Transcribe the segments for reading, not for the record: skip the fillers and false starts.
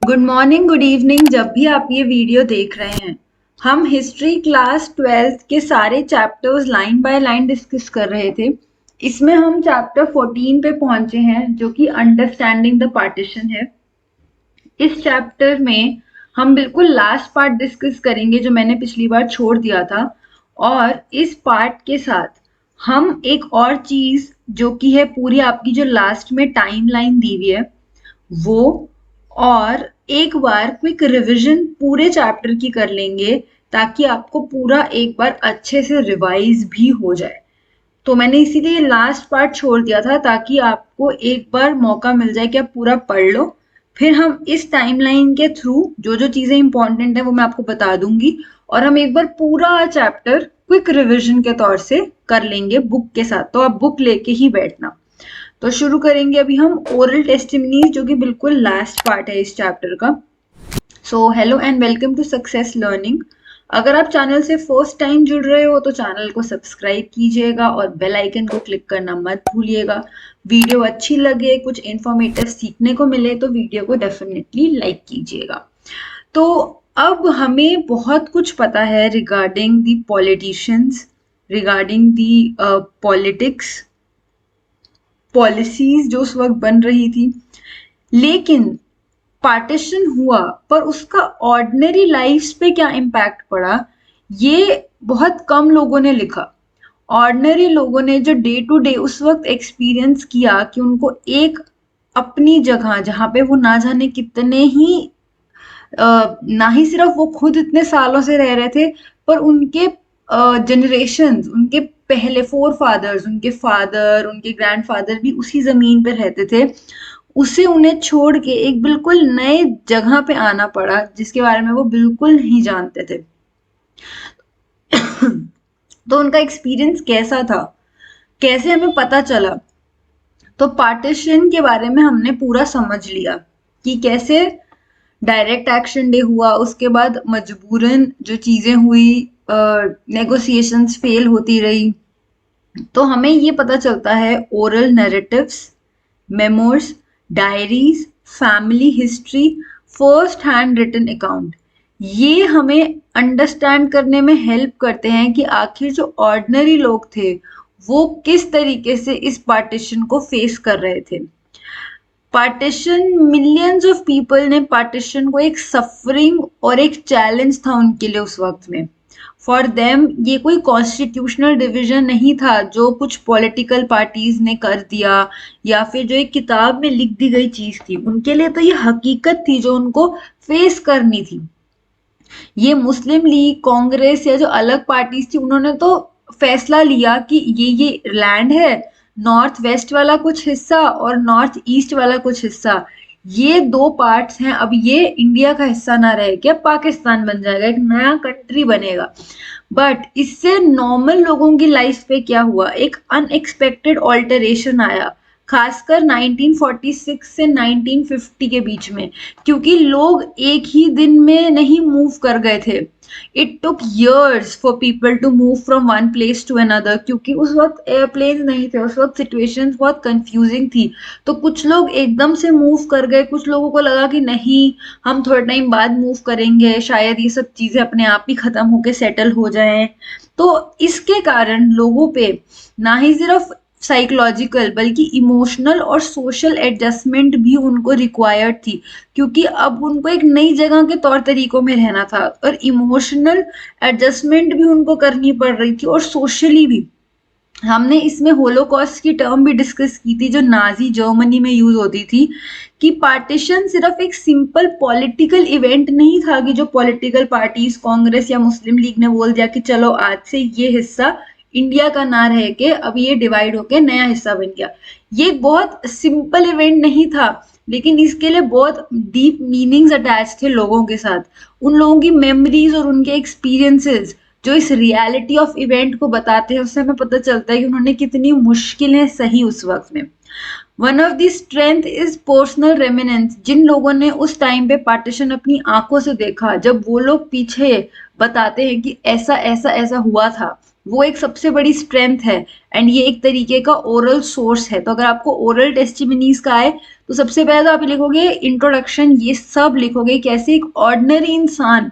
Good morning, good evening. जब भी आप ये वीडियो देख रहे हैं, हम हिस्ट्री क्लास 12th के सारे chapters line by line discuss कर रहे थे। इसमें हम चैप्टर 14 पे पहुंचे हैं, जो कि अंडरस्टैंडिंग द पार्टीशन है। इस चैप्टर में हम बिल्कुल लास्ट पार्ट डिस्कस करेंगे, जो मैंने पिछली बार छोड़ दिया था। और इस पार्ट के साथ हम एक और चीज, जो कि है पूरी आपकी जो लास्ट में टाइम लाइन दी हुई है वो, और एक बार क्विक रिवीजन पूरे चैप्टर की कर लेंगे, ताकि आपको पूरा एक बार अच्छे से रिवाइज भी हो जाए। तो मैंने इसीलिए लास्ट पार्ट छोड़ दिया था, ताकि आपको एक बार मौका मिल जाए कि आप पूरा पढ़ लो। फिर हम इस टाइमलाइन के थ्रू जो जो चीजें इंपॉर्टेंट है वो मैं आपको बता दूंगी, और हम एक बार पूरा चैप्टर क्विक रिवीजन के तौर से कर लेंगे बुक के साथ। तो आप बुक लेके ही बैठना। तो शुरू करेंगे अभी हम ओरल टेस्टिमनीज, जो कि बिल्कुल लास्ट पार्ट है इस चैप्टर का। So hello and welcome to success learning. अगर आप चैनल से फर्स्ट टाइम जुड़ रहे हो तो चैनल को सब्सक्राइब कीजिएगा और बेल आइकन को क्लिक करना मत भूलिएगा। वीडियो अच्छी लगे, कुछ इन्फॉर्मेटिव सीखने को मिले तो वीडियो को डेफिनेटली लाइक कीजिएगा। तो अब हमें बहुत कुछ पता है regarding the politicians, regarding the politics, policies जो उस वक्त बन रही थी। लेकिन पार्टीशन हुआ, पर उसका ऑर्डिनरी लाइफ पे क्या इम्पैक्ट पड़ा, ये बहुत कम लोगों ने लिखा। ऑर्डिनरी लोगों ने जो डे टू डे उस वक्त एक्सपीरियंस किया, कि उनको एक अपनी जगह, जहाँ पे वो ना जाने कितने ही ना ही सिर्फ वो खुद इतने सालों से रह रहे थे, पर उनके जनरेशंस, उनके पहले फोर फादर्स, उनके फादर, उनके ग्रैंडफादर भी उसी जमीन पे रहते थे। उसे उन्हें छोड़ के एक बिल्कुल नए जगह पे आना पड़ा, जिसके बारे में वो बिल्कुल नहीं जानते थे। तो उनका एक्सपीरियंस कैसा था, कैसे हमें पता चला? तो पार्टीशन के बारे में हमने पूरा समझ लिया कि कैसे डायरेक्ट एक्शन डे हुआ, उसके बाद मजबूरन जो चीजें हुई, नेगोशिएशंस फेल होती रही। तो हमें ये पता चलता है oral narratives, memoirs, diaries, family history, first hand written account, ये हमें अंडरस्टैंड करने में हेल्प करते हैं कि आखिर जो ऑर्डिनरी लोग थे वो किस तरीके से इस पार्टीशन को फेस कर रहे थे। पार्टीशन, मिलियंस ऑफ पीपल ने पार्टीशन को एक सफरिंग और एक चैलेंज था उनके लिए उस वक्त में। फॉर देम ये कोई कॉन्स्टिट्यूशनल डिवीजन नहीं था जो कुछ पॉलिटिकल पार्टीज ने कर दिया, या फिर जो एक किताब में लिख दी गई चीज थी। उनके लिए तो ये हकीकत थी जो उनको फेस करनी थी। ये मुस्लिम लीग, कांग्रेस या जो अलग पार्टीज थी, उन्होंने तो फैसला लिया कि ये लैंड है, नॉर्थ वेस्ट वाला कुछ हिस्सा और नॉर्थ ईस्ट वाला कुछ हिस्सा, ये दो पार्ट्स हैं। अब ये इंडिया का हिस्सा ना रह के पाकिस्तान बन जाएगा, एक नया कंट्री बनेगा। बट इससे नॉर्मल लोगों की लाइफ पे क्या हुआ, एक अनएक्सपेक्टेड ऑल्टरेशन आया, खासकर 1946 से 1950 के बीच में। क्योंकि लोग एक ही दिन में नहीं मूव कर गए थे, it took years for people to move from one place to another. क्योंकि उस वक्त एयरप्लेन नहीं थे, उस वक्त सिचुएशंस बहुत कंफ्यूजिंग थी। तो कुछ लोग एकदम से मूव कर गए, कुछ लोगों को लगा कि नहीं, हम थोड़ा टाइम बाद मूव करेंगे, शायद ये सब चीजें अपने आप ही खत्म होके सेटल हो जाएं। तो इसके कारण लोगों पे ना ही सिर्फ साइकोलॉजिकल बल्कि इमोशनल और सोशल एडजस्टमेंट भी उनको रिक्वायर्ड थी। क्योंकि अब उनको एक नई जगह के तौर तरीकों में रहना था, और इमोशनल एडजस्टमेंट भी उनको करनी पड़ रही थी, और सोशली भी। हमने इसमें होलोकॉस्ट की टर्म भी डिस्कस की थी, जो नाजी जर्मनी में यूज होती थी, कि पार्टीशन सिर्फ एक सिंपल पॉलिटिकल इवेंट नहीं था, कि जो पॉलिटिकल पार्टीज, कांग्रेस या मुस्लिम लीग ने बोल दिया कि चलो आज से ये हिस्सा इंडिया का ना रह के अब ये डिवाइड होके नया हिस्सा बन गया। ये बहुत सिंपल इवेंट नहीं था, लेकिन इसके लिए बहुत डीप मीनिंग्स अटैच थे लोगों के साथ। उन लोगों की मेमोरीज और उनके एक्सपीरियंसेस जो इस रियलिटी ऑफ इवेंट को बताते हैं, उससे हमें पता चलता है कि उन्होंने कितनी मुश्किलें सही उस वक्त में। One of the strength is personal reminiscence. जिन लोगों ने उस टाइम पे पार्टीशन अपनी आंखों से देखा, जब वो लोग पीछे बताते हैं कि ऐसा ऐसा ऐसा हुआ था, वो एक सबसे बड़ी स्ट्रेंथ है। एंड ये एक तरीके का ओरल सोर्स है। तो अगर आपको ओरल टेस्टिमनीज का आए तो सबसे पहले तो आप लिखोगे इंट्रोडक्शन, ये सब लिखोगे कैसे एक ऑर्डिनरी इंसान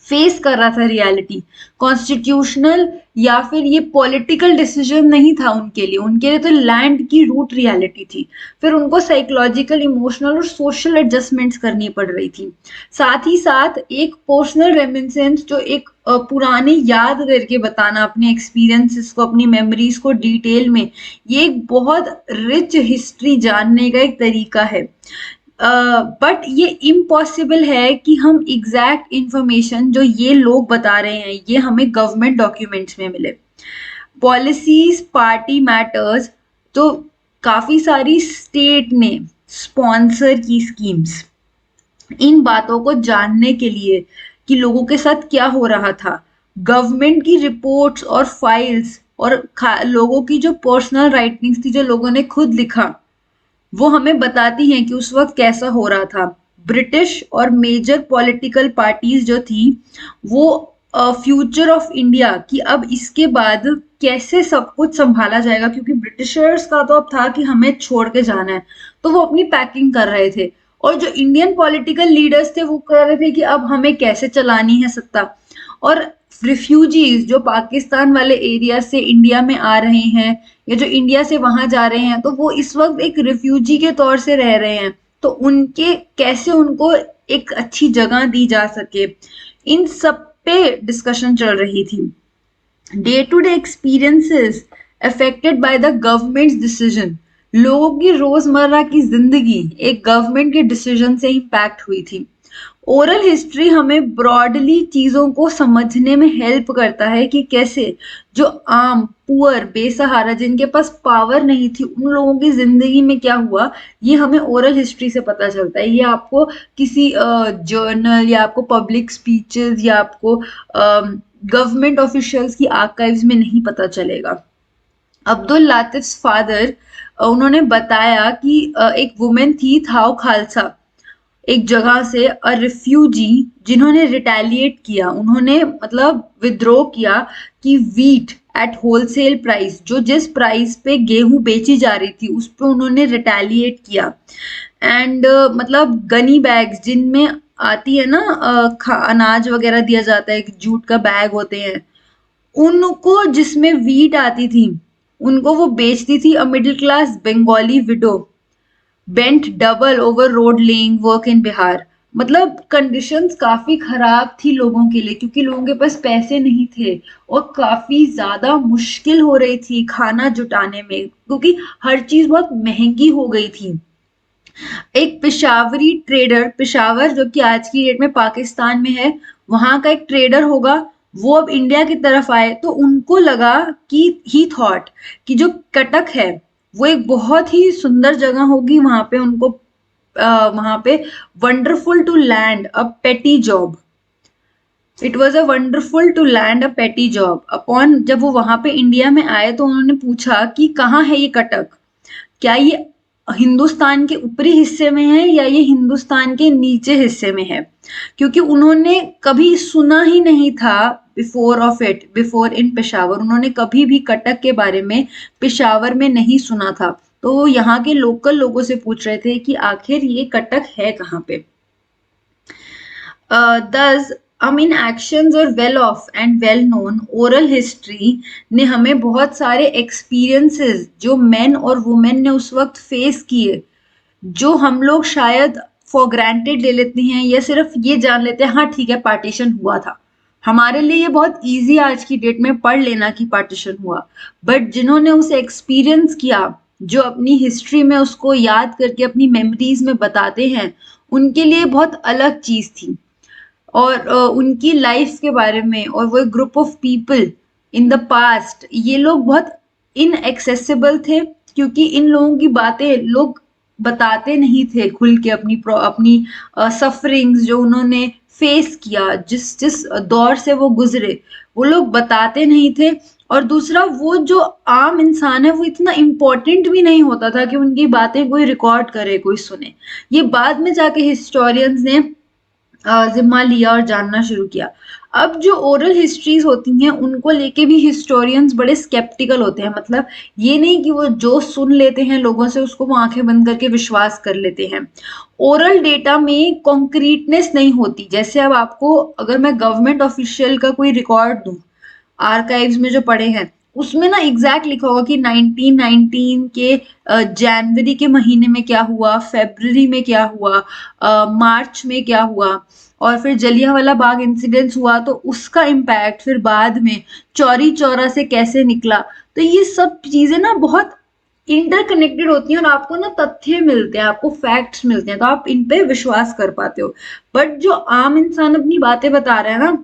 फेस कर रहा था रियलिटी। कॉन्स्टिट्यूशनल या फिर ये पॉलिटिकल डिसीजन नहीं था उनके लिए तो लैंड की रूट रियलिटी थी। फिर उनको साइकोलॉजिकल, इमोशनल और सोशल एडजस्टमेंट्स करनी पड़ रही थी। साथ ही साथ एक पर्सनल रेमिनिसेंस, जो एक पुरानी याद करके बताना अपने एक्सपीरियंसेस को, अपनी मेमोरीज को डिटेल में, ये एक बहुत रिच हिस्ट्री जानने का एक तरीका है। बट ये इम्पॉसिबल है कि हम एग्जैक्ट इंफॉर्मेशन जो ये लोग बता रहे हैं ये हमें गवर्नमेंट डॉक्यूमेंट्स में मिले। पॉलिसीज, पार्टी मैटर्स, तो काफी सारी स्टेट ने स्पॉन्सर की स्कीम्स, इन बातों को जानने के लिए कि लोगों के साथ क्या हो रहा था, गवर्नमेंट की रिपोर्ट्स और फाइल्स और लोगों की जो पर्सनल राइटिंग्स थी जो लोगों ने खुद लिखा, वो हमें बताती हैं कि उस वक्त कैसा हो रहा था। ब्रिटिश और मेजर पॉलिटिकल पार्टीज जो थी वो फ्यूचर ऑफ इंडिया कि अब इसके बाद कैसे सब कुछ संभाला जाएगा, क्योंकि ब्रिटिशर्स का तो अब था कि हमें छोड़ के जाना है, तो वो अपनी पैकिंग कर रहे थे। और जो इंडियन पॉलिटिकल लीडर्स थे वो कह रहे थे कि अब हमें कैसे चलानी है सत्ता। और रिफ्यूजीज जो पाकिस्तान वाले एरिया से इंडिया में आ रहे हैं या जो इंडिया से वहां जा रहे हैं, तो वो इस वक्त एक रिफ्यूजी के तौर से रह रहे हैं। तो उनके कैसे उनको एक अच्छी जगह दी जा सके, इन सब पे डिस्कशन चल रही थी। Day to day experiences affected by the government's decision, लोगों की रोजमर्रा की जिंदगी एक गवर्नमेंट के डिसीजन से इम्पैक्ट हुई थी। ओरल हिस्ट्री हमें ब्रॉडली चीजों को समझने में हेल्प करता है कि कैसे जो आम, पुअर, बेसहारा, जिनके पास पावर नहीं थी, उन लोगों की जिंदगी में क्या हुआ, ये हमें ओरल हिस्ट्री से पता चलता है। ये आपको किसी जर्नल या आपको पब्लिक स्पीचेस या आपको गवर्नमेंट ऑफिशियल्स की आर्काइव्स में नहीं पता चलेगा। अब्दुल लातिफ फादर, उन्होंने बताया कि एक वुमेन थी थाव खालसा, एक जगह से अ रिफ्यूजी जिन्होंने रिटेलिएट किया, उन्होंने मतलब विद्रोह किया कि वीट एट होलसेल प्राइस, जो जिस प्राइस पे गेहूं बेची जा रही थी उस पे उन्होंने रिटेलिएट किया। एंड मतलब गनी बैग्स जिनमें आती है ना अनाज वगैरह दिया जाता है, जूट का बैग होते हैं, उनको जिसमें वीट आती थी उनको वो बेचती थी। A middle class Bengali window bent double over road laying work in Bihar. मतलब कंडीशंस काफी खराब थी लोगों के लिए, क्योंकि लोगों के पास पैसे नहीं थे और काफी ज्यादा मुश्किल हो रही थी खाना जुटाने में, क्योंकि हर चीज बहुत महंगी हो गई थी। एक पेशावरी ट्रेडर, पेशावर जो कि आज की डेट में पाकिस्तान में है, वहां का एक ट्रेडर होगा, वो अब इंडिया की तरफ आए तो उनको लगा कि ही थॉट कि जो कटक है वो एक बहुत ही सुंदर जगह होगी, वहां पे उनको वहां पे wonderful to land a petty job. It was a wonderful to land a petty job upon, जब वो वहां पे इंडिया में आए तो उन्होंने पूछा कि कहाँ है ये कटक, क्या ये हिंदुस्तान के ऊपरी हिस्से में है या ये हिंदुस्तान के नीचे हिस्से में है, क्योंकि उन्होंने कभी सुना ही नहीं था बिफोर इन पेशावर, उन्होंने कभी भी कटक के बारे में पेशावर में नहीं सुना था। तो वो यहाँ के लोकल लोगों से पूछ रहे थे कि आखिर ये कटक है कहाँ पे। दस इन एक्शंस और well of and well known oral history ने हमें बहुत सारे एक्सपीरियंसेस जो मेन और वुमेन ने उस वक्त फेस किए, जो हम लोग शायद फॉर ग्रांटेड ले लेते हैं या सिर्फ ये जान लेते हैं हाँ ठीक है पार्टीशन हुआ था। हमारे लिए ये बहुत इजी आज की डेट में पढ़ लेना कि पार्टीशन हुआ, बट जिन्होंने उसे एक्सपीरियंस किया, जो अपनी हिस्ट्री में उसको याद करके अपनी मेमोरीज में बताते हैं, उनके लिए बहुत अलग चीज थी। और उनकी लाइफ के बारे में, और वो group of people in the past, ये लोग बहुत इनएक्सेसिबल थे, क्योंकि इन लोगों की बातें लोग बताते नहीं थे खुल के, अपनी अपनी सफरिंग्स जो उन्होंने फेस किया, जिस जिस दौर से वो गुजरे, वो लोग बताते नहीं थे। और दूसरा, वो जो आम इंसान है वो इतना इम्पोर्टेंट भी नहीं होता था कि उनकी बातें कोई रिकॉर्ड करे, कोई सुने। ये बाद में जाके हिस्टोरियंस ने जिम्मा लिया और जानना शुरू किया। अब जो ओरल हिस्ट्रीज होती हैं उनको लेके भी हिस्टोरियंस बड़े स्केप्टिकल होते हैं, मतलब ये नहीं कि वो जो सुन लेते हैं लोगों से उसको वो आंखें बंद करके विश्वास कर लेते हैं। ओरल डेटा में कॉन्क्रीटनेस नहीं होती। जैसे अब आपको अगर मैं गवर्नमेंट ऑफिशियल का कोई रिकॉर्ड दूं, आर्काइव्स में जो पड़े हैं, उसमें ना एग्जैक्ट लिखा होगा कि 1919 के जनवरी के महीने में क्या हुआ, फेब्रुवरी में क्या हुआ, मार्च में क्या हुआ, और फिर जलियांवाला बाग इंसिडेंस हुआ तो उसका इम्पैक्ट फिर बाद में चौरी चौरा से कैसे निकला। तो ये सब चीजें ना बहुत इंटरकनेक्टेड होती हैं और आपको ना तथ्य मिलते हैं, आपको फैक्ट्स मिलते हैं, तो आप इन पे विश्वास कर पाते हो। बट जो आम इंसान अपनी बातें बता रहा है ना,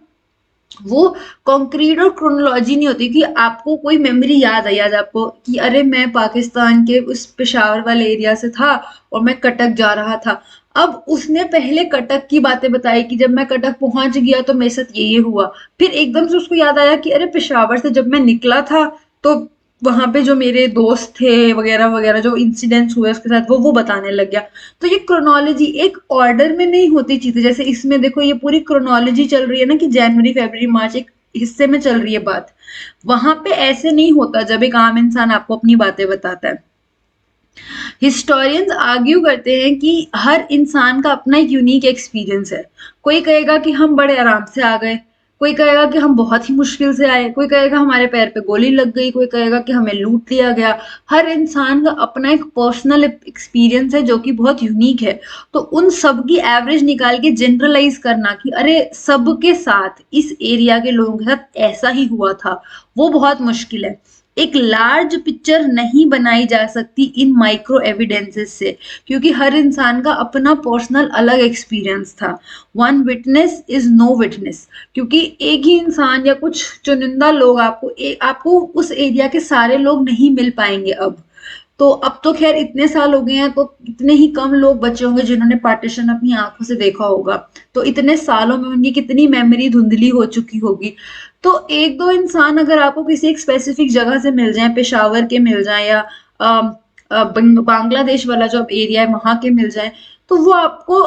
वो कंक्रीट और क्रोनोलॉजी नहीं होती कि आपको कोई मेमोरी याद आई आज आपको कि अरे मैं पाकिस्तान के उस पेशावर वाले एरिया से था और मैं कटक जा रहा था। अब उसने पहले कटक की बातें बताई कि जब मैं कटक पहुंच गया तो मेरे साथ ये हुआ, फिर एकदम से उसको याद आया कि अरे पेशावर से जब मैं निकला था तो वहां पे जो मेरे दोस्त थे वगैरह वगैरह जो इंसिडेंट्स हुए उसके साथ वो बताने लग गया। तो ये क्रोनोलॉजी एक ऑर्डर में नहीं होती चीजें। जैसे इसमें देखो ये पूरी क्रोनोलॉजी चल रही है ना कि जनवरी फरवरी मार्च एक हिस्से में चल रही है बात, वहां पे ऐसे नहीं होता जब एक आम इंसान आपको अपनी बातें बताता है। हिस्टोरियंस आर्ग्यू करते हैं कि हर इंसान का अपना एक यूनिक एक्सपीरियंस है। कोई कहेगा कि हम बड़े आराम से आ गए, कोई कहेगा कि हम बहुत ही मुश्किल से आए, कोई कहेगा हमारे पैर पे गोली लग गई, कोई कहेगा कि हमें लूट लिया गया। हर इंसान का अपना एक पर्सनल एक्सपीरियंस है जो कि बहुत यूनिक है। तो उन सब की एवरेज निकाल के जनरलाइज करना कि अरे सबके साथ इस एरिया के लोगों के साथ ऐसा ही हुआ था, वो बहुत मुश्किल है। एक लार्ज पिक्चर नहीं बनाई जा सकती इन माइक्रो एविडेंसेस से, क्योंकि हर इंसान का अपना पर्सनल अलग एक्सपीरियंस था। One witness is no witness, क्योंकि एक ही इंसान या कुछ चुनिंदा लोग आपको उस एरिया के सारे लोग नहीं मिल पाएंगे अब तो खैर इतने साल हो गए हैं तो इतने ही कम लोग बचे होंगे जिन्होंने पार्टीशन अपनी आंखों से देखा होगा। तो इतने सालों में उनकी कितनी मेमोरी धुंधली हो चुकी होगी। तो एक दो इंसान अगर आपको किसी एक स्पेसिफिक जगह से मिल जाए, पेशावर के मिल जाए या बांग्लादेश वाला जो एरिया है वहां के मिल जाए, तो वो आपको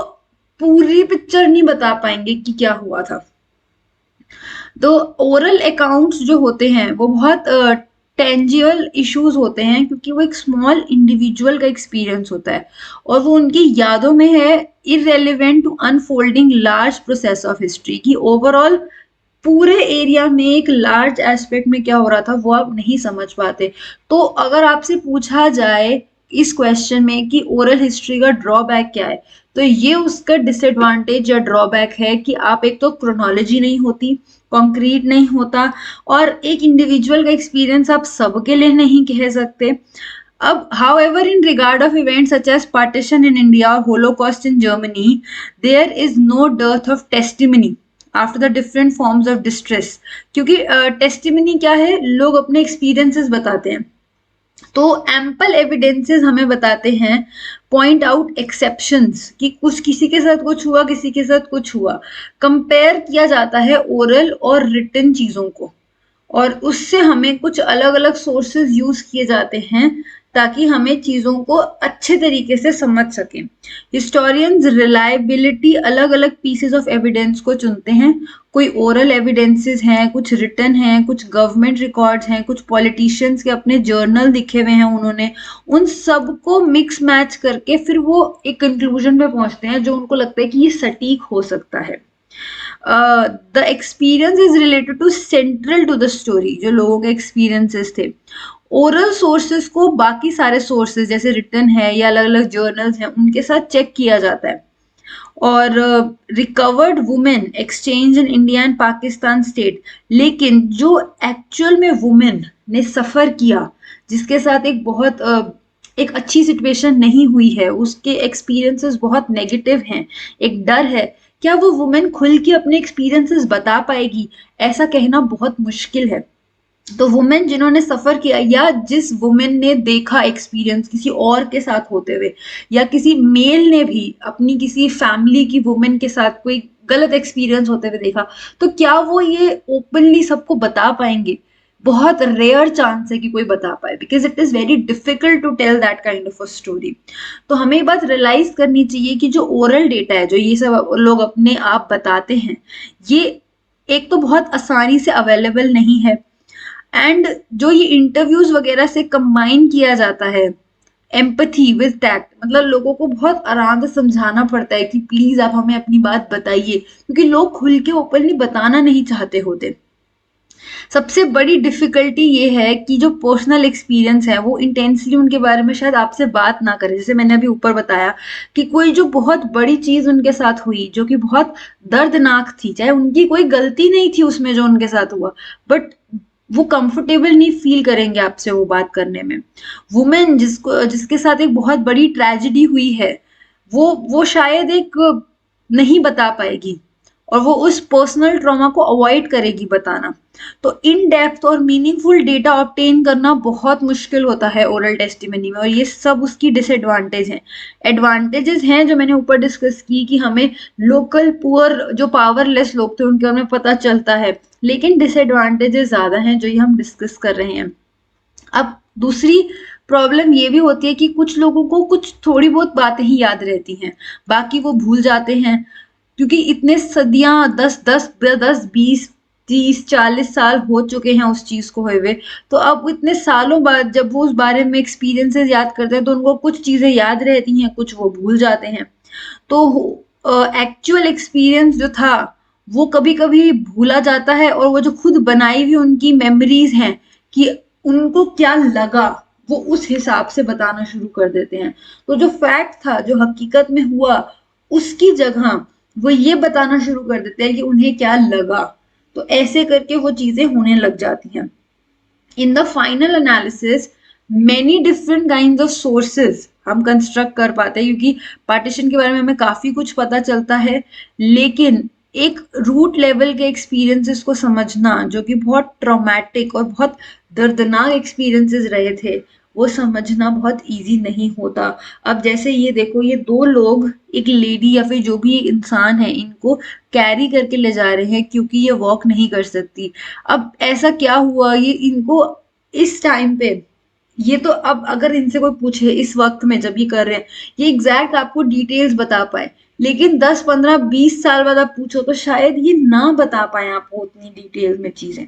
पूरी पिक्चर नहीं बता पाएंगे कि क्या हुआ था। तो ओरल अकाउंट्स जो होते हैं वो बहुत टेंजिबल इश्यूज होते हैं, क्योंकि वो एक स्मॉल इंडिविजुअल का एक्सपीरियंस होता है और वो उनकी यादों में है, irrelevant to unfolding large process of history की ओवरऑल पूरे एरिया में एक लार्ज एस्पेक्ट में क्या हो रहा था वो आप नहीं समझ पाते। तो अगर आपसे पूछा जाए इस क्वेश्चन में कि ओरल हिस्ट्री का ड्रॉबैक क्या है, तो ये उसका डिसएडवांटेज या ड्रॉबैक है कि आप एक तो क्रोनोलॉजी नहीं होती, कॉन्क्रीट नहीं होता, और एक इंडिविजुअल का एक्सपीरियंस आप सबके लिए नहीं कह सकते। अब however in regard of events such as partition in India or Holocaust in Germany, there is no dearth of testimony after the different forms of distress, क्योंकि टेस्टिमनी क्या है, लोग अपने एक्सपीरियंसेस बताते हैं। तो एम्पल एविडेंसेस हमें बताते हैं, पॉइंट आउट एक्सेप्शंस कि कुछ किसी के साथ कुछ हुआ, किसी के साथ कुछ हुआ। कंपेयर किया जाता है ओरल और रिटन चीजों को, और उससे हमें कुछ अलग अलग सोर्सेज यूज किए जाते हैं ताकि हमें चीजों को अच्छे तरीके से समझ सकें। हिस्टोरियंस रिलायबिलिटी अलग अलग पीसेस ऑफ एविडेंस को चुनते हैं। कोई ओरल एविडेंसेस हैं, कुछ रिटन हैं, कुछ गवर्नमेंट रिकॉर्ड्स हैं, कुछ पॉलिटिशियंस के अपने जर्नल लिखे हुए हैं उन्होंने, उन सब को मिक्स मैच करके फिर वो एक कंक्लूजन पे पहुंचते हैं जो उनको लगता है कि ये सटीक हो सकता है। The experience is related to central to the story, जो लोगों के एक्सपीरियंसेस थे। ओरल सोर्सेस को बाकी सारे सोर्सेस जैसे रिटन है या अलग अलग जर्नल्स हैं उनके साथ चेक किया जाता है। और recovered women exchange in India and Pakistan state, लेकिन जो एक्चुअल में वुमेन ने सफर किया, जिसके साथ एक बहुत एक अच्छी सिचुएशन नहीं हुई है, उसके एक्सपीरियंसेस बहुत नेगेटिव हैं, एक डर है, क्या वो वुमेन खुल के अपने एक्सपीरियंसेस बता पाएगी? ऐसा कहना बहुत मुश्किल है। तो वुमेन जिन्होंने सफर किया या जिस वुमेन ने देखा एक्सपीरियंस किसी और के साथ होते हुए, या किसी मेल ने भी अपनी किसी फैमिली की वुमेन के साथ कोई गलत एक्सपीरियंस होते हुए देखा, तो क्या वो ये ओपनली सबको बता पाएंगे? बहुत रेयर चांस है कि कोई बता पाए, because it is very difficult to tell that kind of a story. तो हमें ये बात रियलाइज करनी चाहिए कि जो ओरल डेटा है, जो ये सब लोग अपने आप बताते हैं, ये एक तो बहुत आसानी से अवेलेबल नहीं है, एंड जो ये इंटरव्यूज वगैरह से कंबाइन किया जाता है एम्पथी विद टैक्ट, मतलब लोगों को बहुत आराम से समझाना पड़ता है कि प्लीज आप हमें अपनी बात बताइए, क्योंकि लोग खुल के ओपनली बताना नहीं चाहते होते। सबसे बड़ी डिफिकल्टी ये है कि जो पर्सनल एक्सपीरियंस है वो इंटेंसली उनके बारे में शायद आपसे बात ना करे। जैसे मैंने अभी ऊपर बताया कि कोई जो बहुत बड़ी चीज उनके साथ हुई जो कि बहुत दर्दनाक थी, चाहे उनकी कोई गलती नहीं थी उसमें जो उनके साथ हुआ, बट वो कंफर्टेबल नहीं फील करेंगे आपसे वो बात करने में। वुमेन जिसके साथ एक बहुत बड़ी ट्रेजेडी हुई है, वो शायद एक नहीं बता पाएगी, और वो उस पर्सनल ट्रॉमा को अवॉइड करेगी बताना। तो इन डेप्थ और मीनिंगफुल डेटा ऑब्टेन करना बहुत मुश्किल होता है ओरल टेस्टिमनी में, और ये सब उसकी डिसएडवांटेज हैं। एडवांटेजेस हैं जो मैंने ऊपर डिस्कस की कि हमें लोकल पुअर जो पावरलेस लोग थे उनके बारे में पता चलता है, लेकिन डिसएडवांटेजेस ज्यादा हैं जो ये हम डिस्कस कर रहे हैं। अब दूसरी प्रॉब्लम ये भी होती है कि कुछ लोगों को कुछ थोड़ी बहुत बातें ही याद रहती हैं, बाकी वो भूल जाते हैं, क्योंकि इतने सदियां 10 10 10 20 30 40 साल हो चुके हैं उस चीज को हुए हुए। तो अब इतने सालों बाद जब वो उस बारे में एक्सपीरियंसेस याद करते हैं तो उनको कुछ चीजें याद रहती हैं, कुछ वो भूल जाते हैं। तो एक्चुअल एक्सपीरियंस जो था वो कभी कभी भूला जाता है, और वो जो खुद बनाई हुई उनकी मेमोरीज हैं कि उनको क्या लगा, वो उस हिसाब से बताना शुरू कर देते हैं। तो जो फैक्ट था, जो हकीकत में हुआ, उसकी जगह वो ये बताना शुरू कर देते हैं कि उन्हें क्या लगा। तो ऐसे करके वो चीजें होने लग जाती हैं। In the final analysis many different kind of sources हम कंस्ट्रक्ट कर पाते हैं, क्योंकि पार्टीशन के बारे में हमें काफी कुछ पता चलता है, लेकिन एक रूट लेवल के एक्सपीरियंसेस को समझना जो कि बहुत ट्रॉमेटिक और बहुत दर्दनाक एक्सपीरियंसेस रहे थे, वो समझना बहुत इजी नहीं होता। अब जैसे ये देखो, ये दो लोग, एक लेडी या फिर जो भी इंसान है, इनको कैरी करके ले जा रहे हैं क्योंकि ये वॉक नहीं कर सकती। अब ऐसा क्या हुआ, ये इनको इस टाइम पे, ये तो अब अगर इनसे कोई पूछे इस वक्त में जब ये कर रहे हैं, ये एग्जैक्ट आपको डिटेल्स बता पाए, लेकिन 10 15 20 साल बाद आप पूछो तो शायद ये ना बता पाए आपको उतनी डिटेल में चीजें।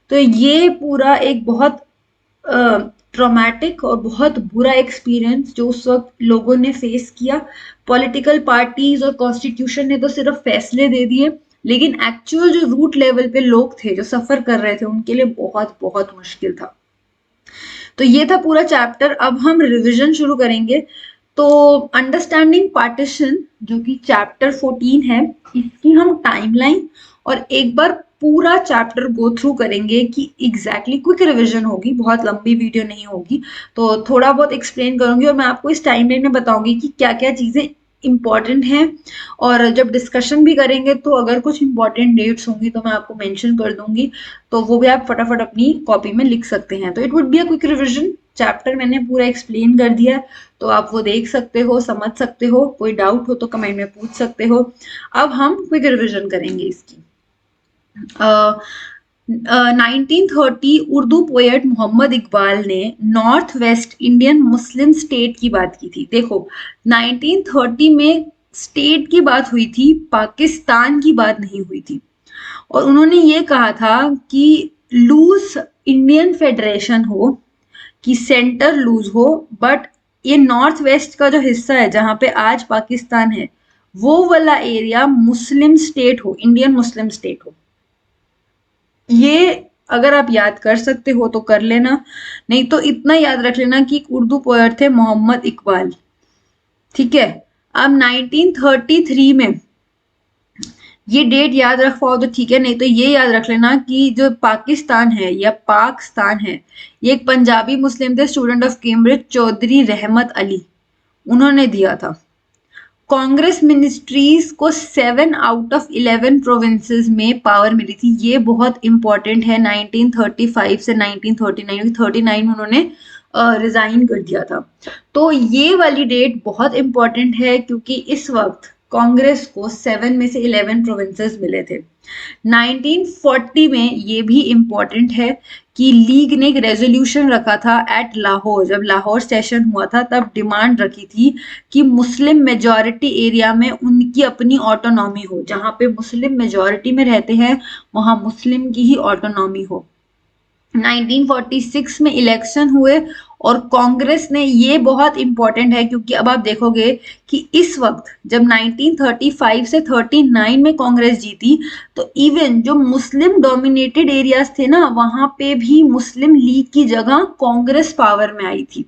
तो ये पूरा एक बहुत ट्रॉमेटिक और बहुत बुरा एक्सपीरियंस जो उस वक्त लोगों ने फेस किया। पॉलिटिकल पार्टीज और कॉन्स्टिट्यूशन ने तो सिर्फ फैसले दे दिए, लेकिन एक्चुअल जो रूट लेवल पे लोग थे जो सफर कर रहे थे उनके लिए बहुत बहुत मुश्किल था। तो ये था पूरा चैप्टर। अब हम रिवीजन शुरू करेंगे। तो अंडरस्टैंडिंग पार्टीशन जो कि चैप्टर 14 है, इसकी हम टाइमलाइन और एक बार पूरा चैप्टर गो थ्रू करेंगे कि एग्जैक्टली क्विक रिवीजन होगी, बहुत लंबी वीडियो नहीं होगी। तो थोड़ा बहुत एक्सप्लेन करूंगी और मैं आपको इस टाइमलाइन में बताऊंगी कि क्या क्या चीजें इंपॉर्टेंट हैं, और जब डिस्कशन भी करेंगे तो अगर कुछ इंपॉर्टेंट डेट्स होंगी तो मैं आपको मेंशन कर दूंगी, तो वो भी आप फटाफट अपनी कॉपी में लिख सकते हैं। तो it would be a quick revision. Chapter मैंने पूरा एक्सप्लेन कर दिया है, तो आप वो देख सकते हो, समझ सकते हो। कोई डाउट हो तो कमेंट में पूछ सकते हो। अब हम क्विक रिवीजन करेंगे इसकी। 1930 उर्दू पोएट मोहम्मद इकबाल ने north West Indian Muslim state की बात की थी। देखो, 1930 में स्टेट की बात हुई थी, पाकिस्तान की बात नहीं हुई थी। और उन्होंने ये कहा था कि लूज इंडियन फेडरेशन हो, कि सेंटर लूज हो, बट ये नॉर्थ वेस्ट का जो हिस्सा है जहां पे आज पाकिस्तान है, वो वाला एरिया मुस्लिम स्टेट हो, इंडियन मुस्लिम स्टेट हो। ये अगर आप याद कर सकते हो तो कर लेना, नहीं तो इतना याद रख लेना कि एक उर्दू पोएट थे मोहम्मद इकबाल। ठीक है। अब 1933 में ये डेट याद रख पाओ तो ठीक है, नहीं तो ये याद रख लेना कि जो पाकिस्तान है या पाकिस्तान है, ये एक पंजाबी मुस्लिम थे, स्टूडेंट ऑफ कैम्ब्रिज, चौधरी रहमत अली, उन्होंने दिया था। कांग्रेस मिनिस्ट्रीज को 7 आउट ऑफ 11 प्रोविंसेस में पावर मिली थी। ये बहुत इंपॉर्टेंट है। 1935 से 1939, 39 में उन्होंने रिजाइन कर दिया था। तो ये वाली डेट बहुत इंपॉर्टेंट है क्योंकि इस वक्त कांग्रेस को 7 में से 11 प्रोविंसेस मिले थे। 1940 में ये भी इम्पोर्टेंट है कि लीग ने एक रेजोल्यूशन रखा था एट लाहौर, जब लाहौर सेशन हुआ था तब डिमांड रखी थी कि मुस्लिम मेजॉरिटी एरिया में उनकी अपनी ऑटोनॉमी हो, जहां पे मुस्लिम मेजॉरिटी में रहते हैं वहां मुस्लिम की ही ऑटोनॉमी हो। 1946 में इलेक्शन हुए और कांग्रेस ने, ये बहुत इंपॉर्टेंट है क्योंकि अब आप देखोगे कि इस वक्त जब 1935 से 39 में कांग्रेस जीती तो इवन जो मुस्लिम डोमिनेटेड एरियाज थे ना वहां पे भी मुस्लिम लीग की जगह कांग्रेस पावर में आई थी।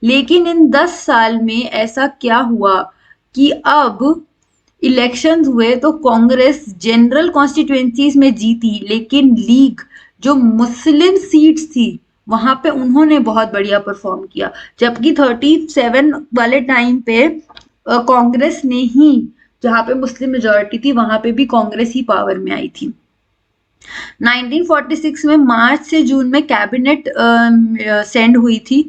लेकिन इन 10 साल में ऐसा क्या हुआ कि अब इलेक्शंस हुए तो कांग्रेस जनरल कॉन्स्टिट्यूएंसीज में जीती, लेकिन लीग जो मुस्लिम सीट्स थी वहां पे उन्होंने बहुत बढ़िया परफॉर्म किया, जबकि 37 वाले टाइम पे कांग्रेस ने ही, जहां पे मुस्लिम मेजोरिटी थी वहां पे भी कांग्रेस ही पावर में आई थी। 1946 में मार्च से जून में कैबिनेट सेंड हुई थी।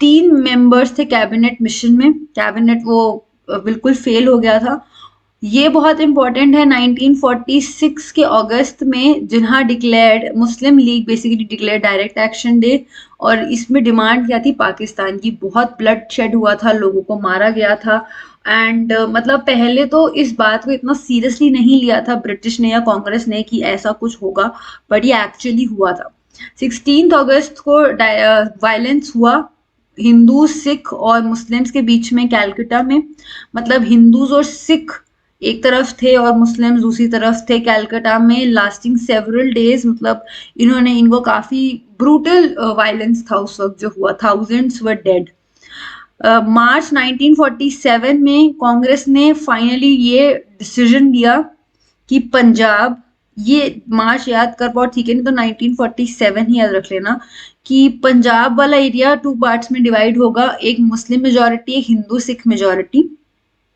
3 मेंबर्स थे कैबिनेट मिशन में, कैबिनेट वो बिल्कुल फेल हो गया था। ये बहुत इंपॉर्टेंट है। 1946 के अगस्त में Jinnah declared, Muslim League basically declare direct action day, और इसमें डिमांड क्या थी पाकिस्तान की। बहुत ब्लड शेड हुआ था, लोगों को मारा गया था एंड मतलब पहले तो इस बात को इतना सीरियसली नहीं लिया था ब्रिटिश ने या कांग्रेस ने कि ऐसा कुछ होगा, बट ये एक्चुअली हुआ था। 16 अगस्त को वायलेंस हुआ हिंदू, सिख और मुस्लिम्स के बीच में कैलकाटा में। मतलब हिंदूज और सिख एक तरफ थे और मुस्लिम्स दूसरी तरफ थे कैलकाटा में, लास्टिंग सेवरल डेज। मतलब इनको काफी ब्रूटल वायलेंस था उस वक्त जो हुआ, थाउजेंड्स वर डेड। मार्च 1947 में कांग्रेस ने फाइनली ये डिसीजन लिया कि पंजाब, ये मार्च याद कर पाओ ठीक है, नहीं तो 1947 ही याद रख लेना, कि पंजाब वाला एरिया 2 पार्ट्स में डिवाइड होगा, एक मुस्लिम मेजॉरिटी, एक हिंदू सिख मेजॉरिटी।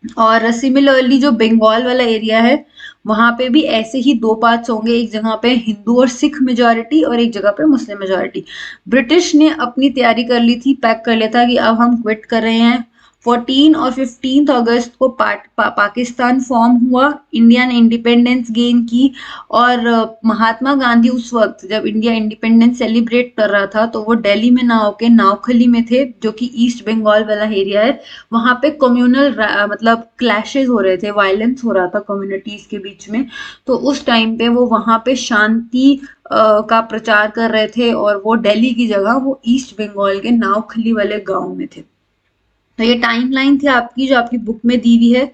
और सिमिलरली जो बंगाल वाला एरिया है वहां पे भी ऐसे ही 2 पार्ट्स होंगे, एक जगह पे हिंदू और सिख मेजॉरिटी और एक जगह पे मुस्लिम मेजॉरिटी। ब्रिटिश ने अपनी तैयारी कर ली थी, पैक कर लिया था कि अब हम क्विट कर रहे हैं। 14 और 15 अगस्त को पाकिस्तान फॉर्म हुआ, इंडिया ने इंडिपेंडेंस गेन की। और महात्मा गांधी उस वक्त जब इंडिया इंडिपेंडेंस सेलिब्रेट कर रहा था तो वो दिल्ली में ना होके नावखली में थे, जो कि ईस्ट बंगाल वाला एरिया है। वहां पे कम्युनल मतलब क्लैशेस हो रहे थे, वायलेंस हो रहा था कम्युनिटीज के बीच में। तो उस टाइम पे वो वहां पे शांति का प्रचार कर रहे थे और वो दिल्ली की जगह वो ईस्ट बंगाल के नावखली वाले गांव में थे। तो ये टाइमलाइन थी आपकी जो आपकी बुक में दी हुई है।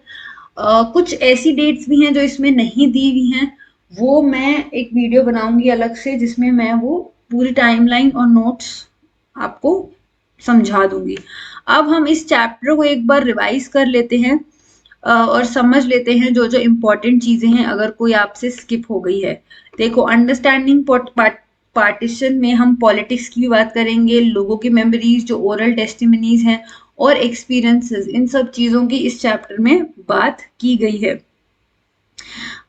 कुछ ऐसी डेट्स भी हैं जो इसमें नहीं दी हुई हैं, वो मैं एक वीडियो बनाऊंगी अलग से जिसमें मैं वो पूरी टाइमलाइन और नोट्स आपको समझा दूंगी। अब हम इस चैप्टर को एक बार रिवाइज कर लेते हैं और समझ लेते हैं जो जो इम्पोर्टेंट चीजें हैं, अगर कोई आपसे स्किप हो गई है। देखो, अंडरस्टैंडिंग पार्टीशन में हम पॉलिटिक्स की भी बात करेंगे, लोगों की मेमोरीज जो ओरल टेस्टिमनीज हैं और एक्सपीरियंसेस, इन सब चीजों की इस चैप्टर में बात की गई है।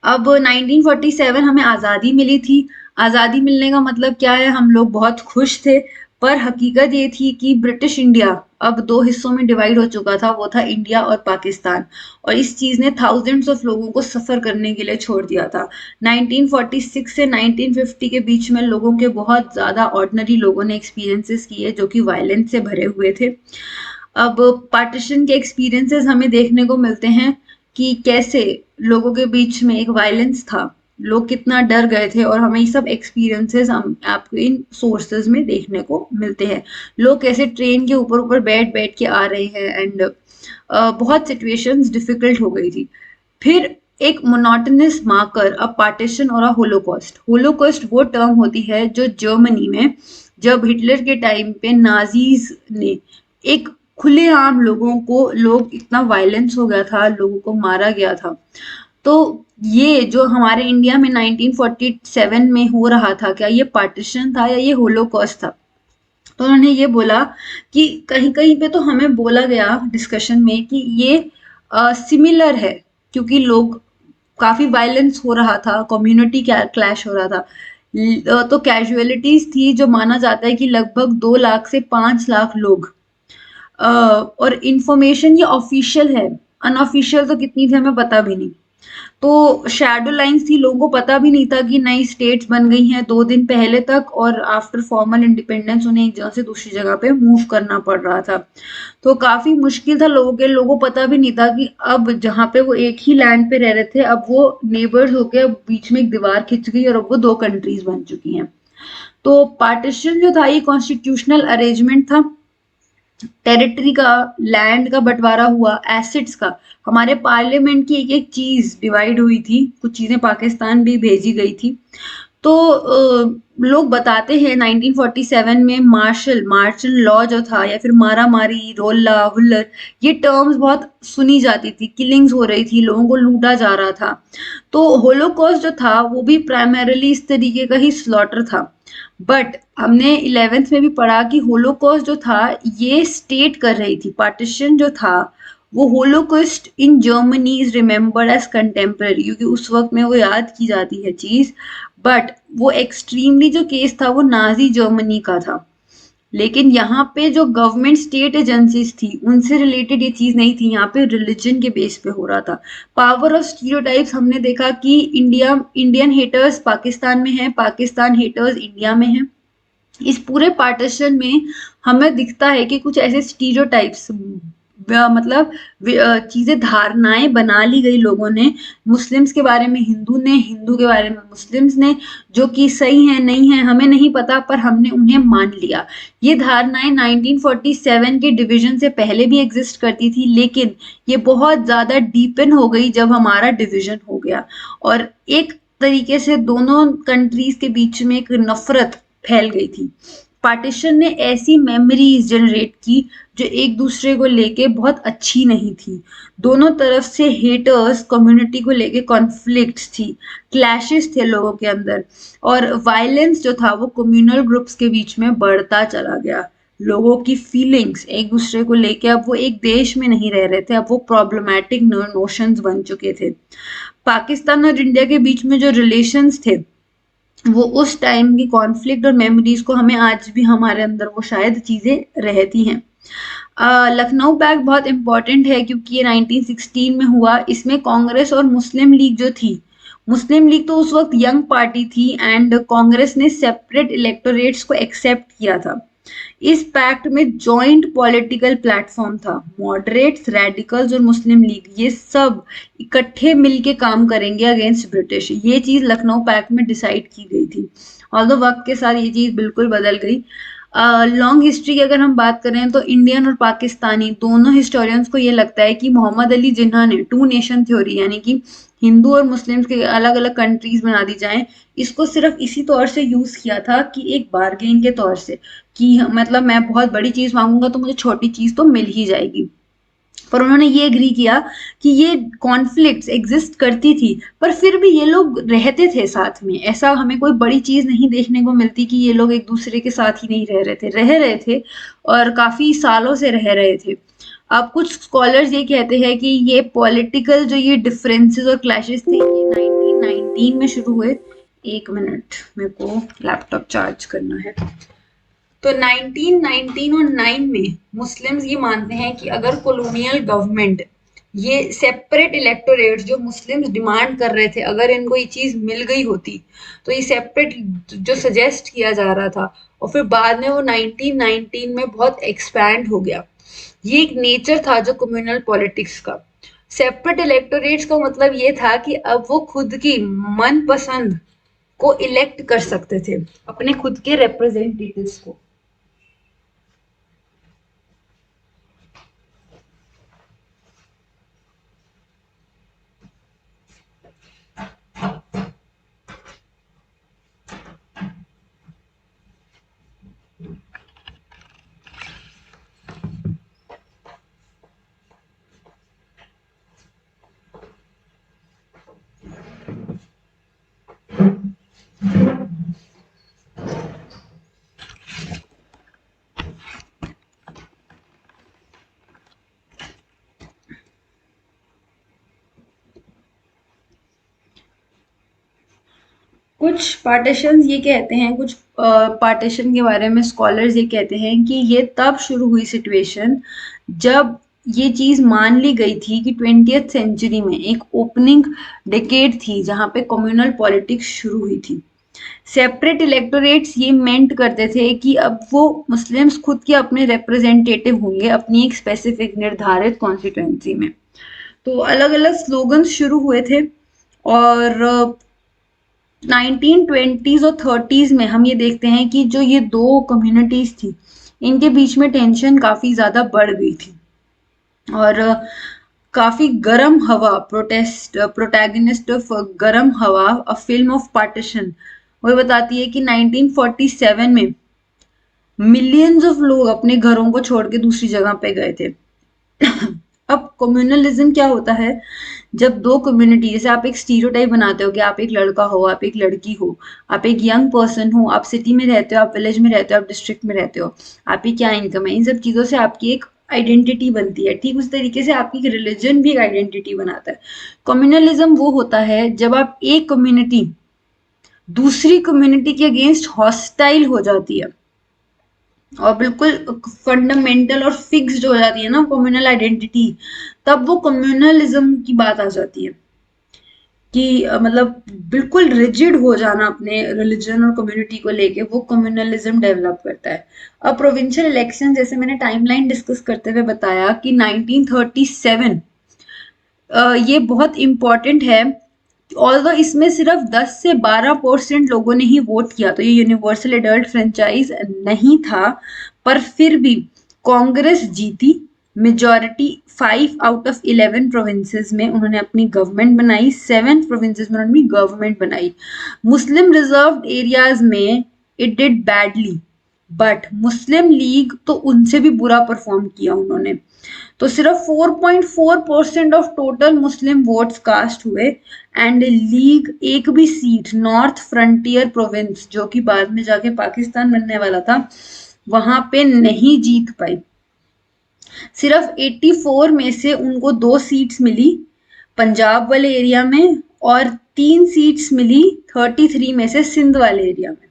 अब 1947 हमें आज़ादी मिली थी। आज़ादी मिलने का मतलब क्या है, हम लोग बहुत खुश थे, पर हकीकत ये थी कि ब्रिटिश इंडिया अब 2 हिस्सों में डिवाइड हो चुका था, वो था इंडिया और पाकिस्तान। और इस चीज ने थाउजेंड्स ऑफ लोगों को सफर करने के लिए छोड़ दिया था। 1946 से 1950 के बीच में लोगों के बहुत ज्यादा ऑर्डिनरी लोगों ने एक्सपीरियंसेस किए जो कि वायलेंस से भरे हुए थे। अब पार्टीशन के एक्सपीरियंसेस हमें देखने को मिलते हैं कि कैसे लोगों के बीच में एक वायलेंस था, लोग कितना डर गए थे, और हमें ये सब एक्सपीरियंसेस हम आपको इन सोर्सेज में देखने को मिलते हैं। लोग कैसे ट्रेन के ऊपर ऊपर बैठ बैठ के आ रहे हैं एंड बहुत सिचुएशंस डिफिकल्ट हो गई थी। फिर एक मोनोटोनस मार्कर, अ पार्टीशन और अ होलोकॉस्ट। होलोकॉस्ट वो टर्म होती है जो जर्मनी में जब हिटलर के टाइम पे नाजीज ने एक खुलेआम लोगों को, लोग इतना वायलेंस हो गया था, लोगों को मारा गया था। तो ये जो हमारे इंडिया में 1947 में हो रहा था, क्या ये पार्टीशन था या ये होलोकॉस्ट था? तो उन्होंने ये बोला कि कहीं कहीं पे तो हमें बोला गया डिस्कशन में कि ये सिमिलर है, क्योंकि लोग काफी वायलेंस हो रहा था, कम्युनिटी क्लैश हो रहा था। तो कैजुअलिटीज थी जो माना जाता है कि लगभग 2 लाख से 5 लाख लोग। और इंफॉर्मेशन ये ऑफिशियल है, अनऑफिशियल तो कितनी थी हमें पता भी नहीं। तो शैडो लाइंस थी, लोगों को पता भी नहीं था कि नई स्टेट्स बन गई हैं 2 दिन पहले तक, और आफ्टर फॉर्मल इंडिपेंडेंस उन्हें एक जगह से दूसरी जगह पे मूव करना पड़ रहा था। तो काफी मुश्किल था लोगों को पता भी नहीं था कि अब जहाँ पे वो एक ही लैंड पे रह रहे थे, अब वो नेबर्स होके अब बीच में एक दीवार खिंच गई और अब वो 2 कंट्रीज बन चुकी हैं। तो पार्टीशन जो था ये कॉन्स्टिट्यूशनल अरेंजमेंट था, टेरिटरी का, लैंड का बंटवारा हुआ, एसेट्स का। हमारे पार्लियामेंट की एक एक चीज डिवाइड हुई थी, कुछ चीजें पाकिस्तान भी भेजी गई थी। तो लोग बताते हैं 1947 में मार्शल लॉ जो था, या फिर मारा मारी, रोल्ला हुल्लर, ये टर्म्स बहुत सुनी जाती थी। किलिंग्स हो रही थी, लोगों को लूटा जा रहा था। तो होलोकॉस्ट जो था वो भी प्राइमरीली इस तरीके का ही स्लॉटर था। बट हमने 11th में भी पढ़ा कि होलोकॉस्ट जो था ये स्टेट कर रही थी। पार्टीशन जो था वो Holocaust in Germany is remembered as contemporary, क्योंकि उस वक्त में वो याद की जाती है चीज। बट वो एक्सट्रीमली जो केस था वो नाजी जर्मनी का था। लेकिन यहाँ पे जो गवर्नमेंट स्टेट एजेंसीज थी उनसे रिलेटेड ये चीज नहीं थी, यहाँ पे रिलीजन के बेस पे हो रहा था। पावर ऑफ स्टीरियोटाइप्स हमने देखा कि इंडियन हेटर्स पाकिस्तान में है, पाकिस्तान हेटर्स इंडिया में है। इस पूरे पार्टीशन में हमें दिखता है कि कुछ ऐसे स्टीरियोटाइप्स, मतलब चीजें, धारणाएं बना ली गई लोगों ने। मुस्लिम्स के बारे में हिंदू ने, हिंदू के बारे में मुस्लिम्स ने, जो कि सही है नहीं है हमें नहीं पता, पर हमने उन्हें मान लिया। ये धारणाएं 1947 के डिवीजन से पहले भी एग्जिस्ट करती थी, लेकिन ये बहुत ज्यादा डीपन हो गई जब हमारा डिवीजन हो गया, और एक तरीके से दोनों कंट्रीज के बीच में एक नफरत फैल गई थी। पार्टीशन ने ऐसी मेमोरीज जनरेट की जो एक दूसरे को लेके बहुत अच्छी नहीं थी। दोनों तरफ से हेटर्स, कम्युनिटी को लेके कॉन्फ्लिक्ट्स थी, क्लैशेस थे लोगों के अंदर, और वायलेंस जो था वो कम्युनल ग्रुप्स के बीच में बढ़ता चला गया। लोगों की फीलिंग्स एक दूसरे को लेके, अब वो एक देश में नहीं रह रहे थे, अब वो प्रॉब्लमैटिक नोशंस बन चुके थे। पाकिस्तान और इंडिया के बीच में जो रिलेशंस थे वो उस टाइम की कॉन्फ्लिक्ट और मेमोरीज को हमें आज भी हमारे अंदर वो शायद चीजें रहती हैं। लखनऊ पैक्ट बहुत इंपॉर्टेंट है क्योंकि ये 1916 में हुआ। इसमें कांग्रेस और मुस्लिम लीग जो थी, मुस्लिम लीग तो उस वक्त यंग पार्टी थी, एंड कांग्रेस ने सेपरेट इलेक्टोरेट्स को एक्सेप्ट किया था। इस पैक्ट में जॉइंट पॉलिटिकल प्लेटफॉर्म था। मॉडरेट्स, रेडिकल्स और मुस्लिम लीग ये सब इकट्ठे मिलके काम करेंगे अगेंस्ट ब्रिटिश। ये चीज लखनऊ पैक्ट में डिसाइड की गई थी। ऑल्दो वक्त के साथ ये चीज बिल्कुल बदल गई। लॉन्ग हिस्ट्री की अगर हम बात करें तो इंडियन और पाकिस्तानी दोनों हिस्टोरियंस को ये लगता है कि मोहम्मद अली जिन्ना ने टू नेशन थ्योरी, यानी कि हिंदू और मुस्लिम्स के अलग अलग कंट्रीज बना दी जाएं, इसको सिर्फ इसी तौर से यूज किया था कि एक बार्गेन के तौर से, कि मतलब मैं बहुत बड़ी चीज मांगूंगा तो मुझे छोटी चीज तो मिल ही जाएगी। पर उन्होंने ये एग्री किया कि ये कॉन्फ्लिक्ट्स एग्जिस्ट करती थी, पर फिर भी ये लोग रहते थे साथ में। ऐसा हमें कोई बड़ी चीज नहीं देखने को मिलती कि ये लोग एक दूसरे के साथ ही नहीं रह रहे थे, और काफी सालों से रह रहे थे। अब कुछ स्कॉलर्स ये कहते हैं कि ये पॉलिटिकल जो ये डिफरेंसेस और क्लैशेस थे ये 1919 में शुरू हुए। 1 मिनट, मेरे को लैपटॉप चार्ज करना है। तो 1919 और 9 में मुस्लिम्स ये मानते हैं कि अगर कॉलोनियल गवर्नमेंट ये सेपरेट इलेक्टोरेट्स जो मुस्लिम्स डिमांड कर रहे थे, अगर इनको ये चीज मिल गई होती, तो ये सेपरेट जो सजेस्ट किया जा रहा था, और फिर बाद में वो 1919 में बहुत एक्सपैंड हो गया। ये एक नेचर था जो कम्युनल पॉलिटिक्स का। सेपरेट इलेक्टोरेट्स का मतलब ये था कि अब वो खुद की मनपसंद को इलेक्ट कर सकते थे, अपने खुद के रिप्रेजेंटेटिव्स को। कुछ पार्टीशंस ये कहते हैं, कुछ पार्टीशन के बारे में स्कॉलर्स ये कहते हैं कि ये तब शुरू हुई सिचुएशन जब ये चीज मान ली गई थी कि 20th सेंचुरी में एक ओपनिंग डेकेड थी जहां पे कम्युनल पॉलिटिक्स शुरू हुई थी। सेपरेट इलेक्टोरेट्स ये मेंट करते थे कि अब वो मुस्लिम्स खुद के अपने रिप्रेजेंटेटिव होंगे अपनी एक स्पेसिफिक निर्धारित कॉन्स्टिट्यूएंसी में। तो अलग अलग स्लोगन्स शुरू हुए थे और 1920s और 30s में हम ये देखते हैं कि जो ये दो कम्युनिटीज थी इनके बीच में टेंशन काफी ज्यादा बढ़ गई थी और काफी गर्म हवा प्रोटैगनिस्ट ऑफ गर्म हवा अ फिल्म ऑफ पार्टीशन वो बताती है कि 1947 में मिलियंस ऑफ लोग अपने घरों को छोड़ के दूसरी जगह पे गए थे। अब कम्युनलिज्म क्या होता है, जब दो कम्युनिटी, जैसे आप एक स्टीरियोटाइप बनाते हो कि आप एक लड़का हो, आप एक लड़की हो, आप एक यंग पर्सन हो, आप सिटी में रहते हो, आप विलेज में रहते हो, आप डिस्ट्रिक्ट में रहते हो, आपकी क्या इनकम है, इन सब चीजों से आपकी एक आइडेंटिटी बनती है। ठीक उस तरीके से आपकी रिलीजन भी एक आइडेंटिटी बनाता है। कम्युनलिज्म वो होता है जब आप एक कम्युनिटी दूसरी कम्युनिटी के अगेंस्ट हॉस्टाइल हो जाती है और बिल्कुल फंडामेंटल और फिक्स्ड हो जाती है ना कम्युनल आइडेंटिटी, तब वो कम्युनलिज्म की बात आ जाती है कि मतलब बिल्कुल रिजिड हो जाना अपने रिलीजन और कम्युनिटी को लेके, वो कम्युनलिज्म डेवलप करता है। अब प्रोविंशियल इलेक्शन, जैसे मैंने टाइमलाइन डिस्कस करते हुए बताया कि 1937 ये बहुत इंपॉर्टेंट है। ऑल्दो इसमें सिर्फ 10 से 12% लोगों ने ही वोट किया, तो ये यूनिवर्सल एडल्ट फ्रेंचाइज नहीं था, पर फिर भी कांग्रेस जीती। मेजॉरिटी 5 आउट ऑफ 11 प्रोविंसेस में उन्होंने अपनी गवर्नमेंट बनाई, 7 प्रोविंसेस में उन्होंने गवर्नमेंट बनाई। मुस्लिम रिजर्व्ड एरियाज में it did badly, but Muslim league तो उनसे भी बुरा परफॉर्म किया उन्होंने। तो सिर्फ 4.4% of total Muslim votes cast हुए एंड लीग एक भी सीट नॉर्थ फ्रंटियर प्रोविंस, जो कि बाद में जाके पाकिस्तान बनने वाला था, वहां पे नहीं जीत पाई। सिर्फ 84 में से उनको 2 सीट्स मिली पंजाब वाले एरिया में और 3 सीट्स मिली 33 में से सिंध वाले एरिया में।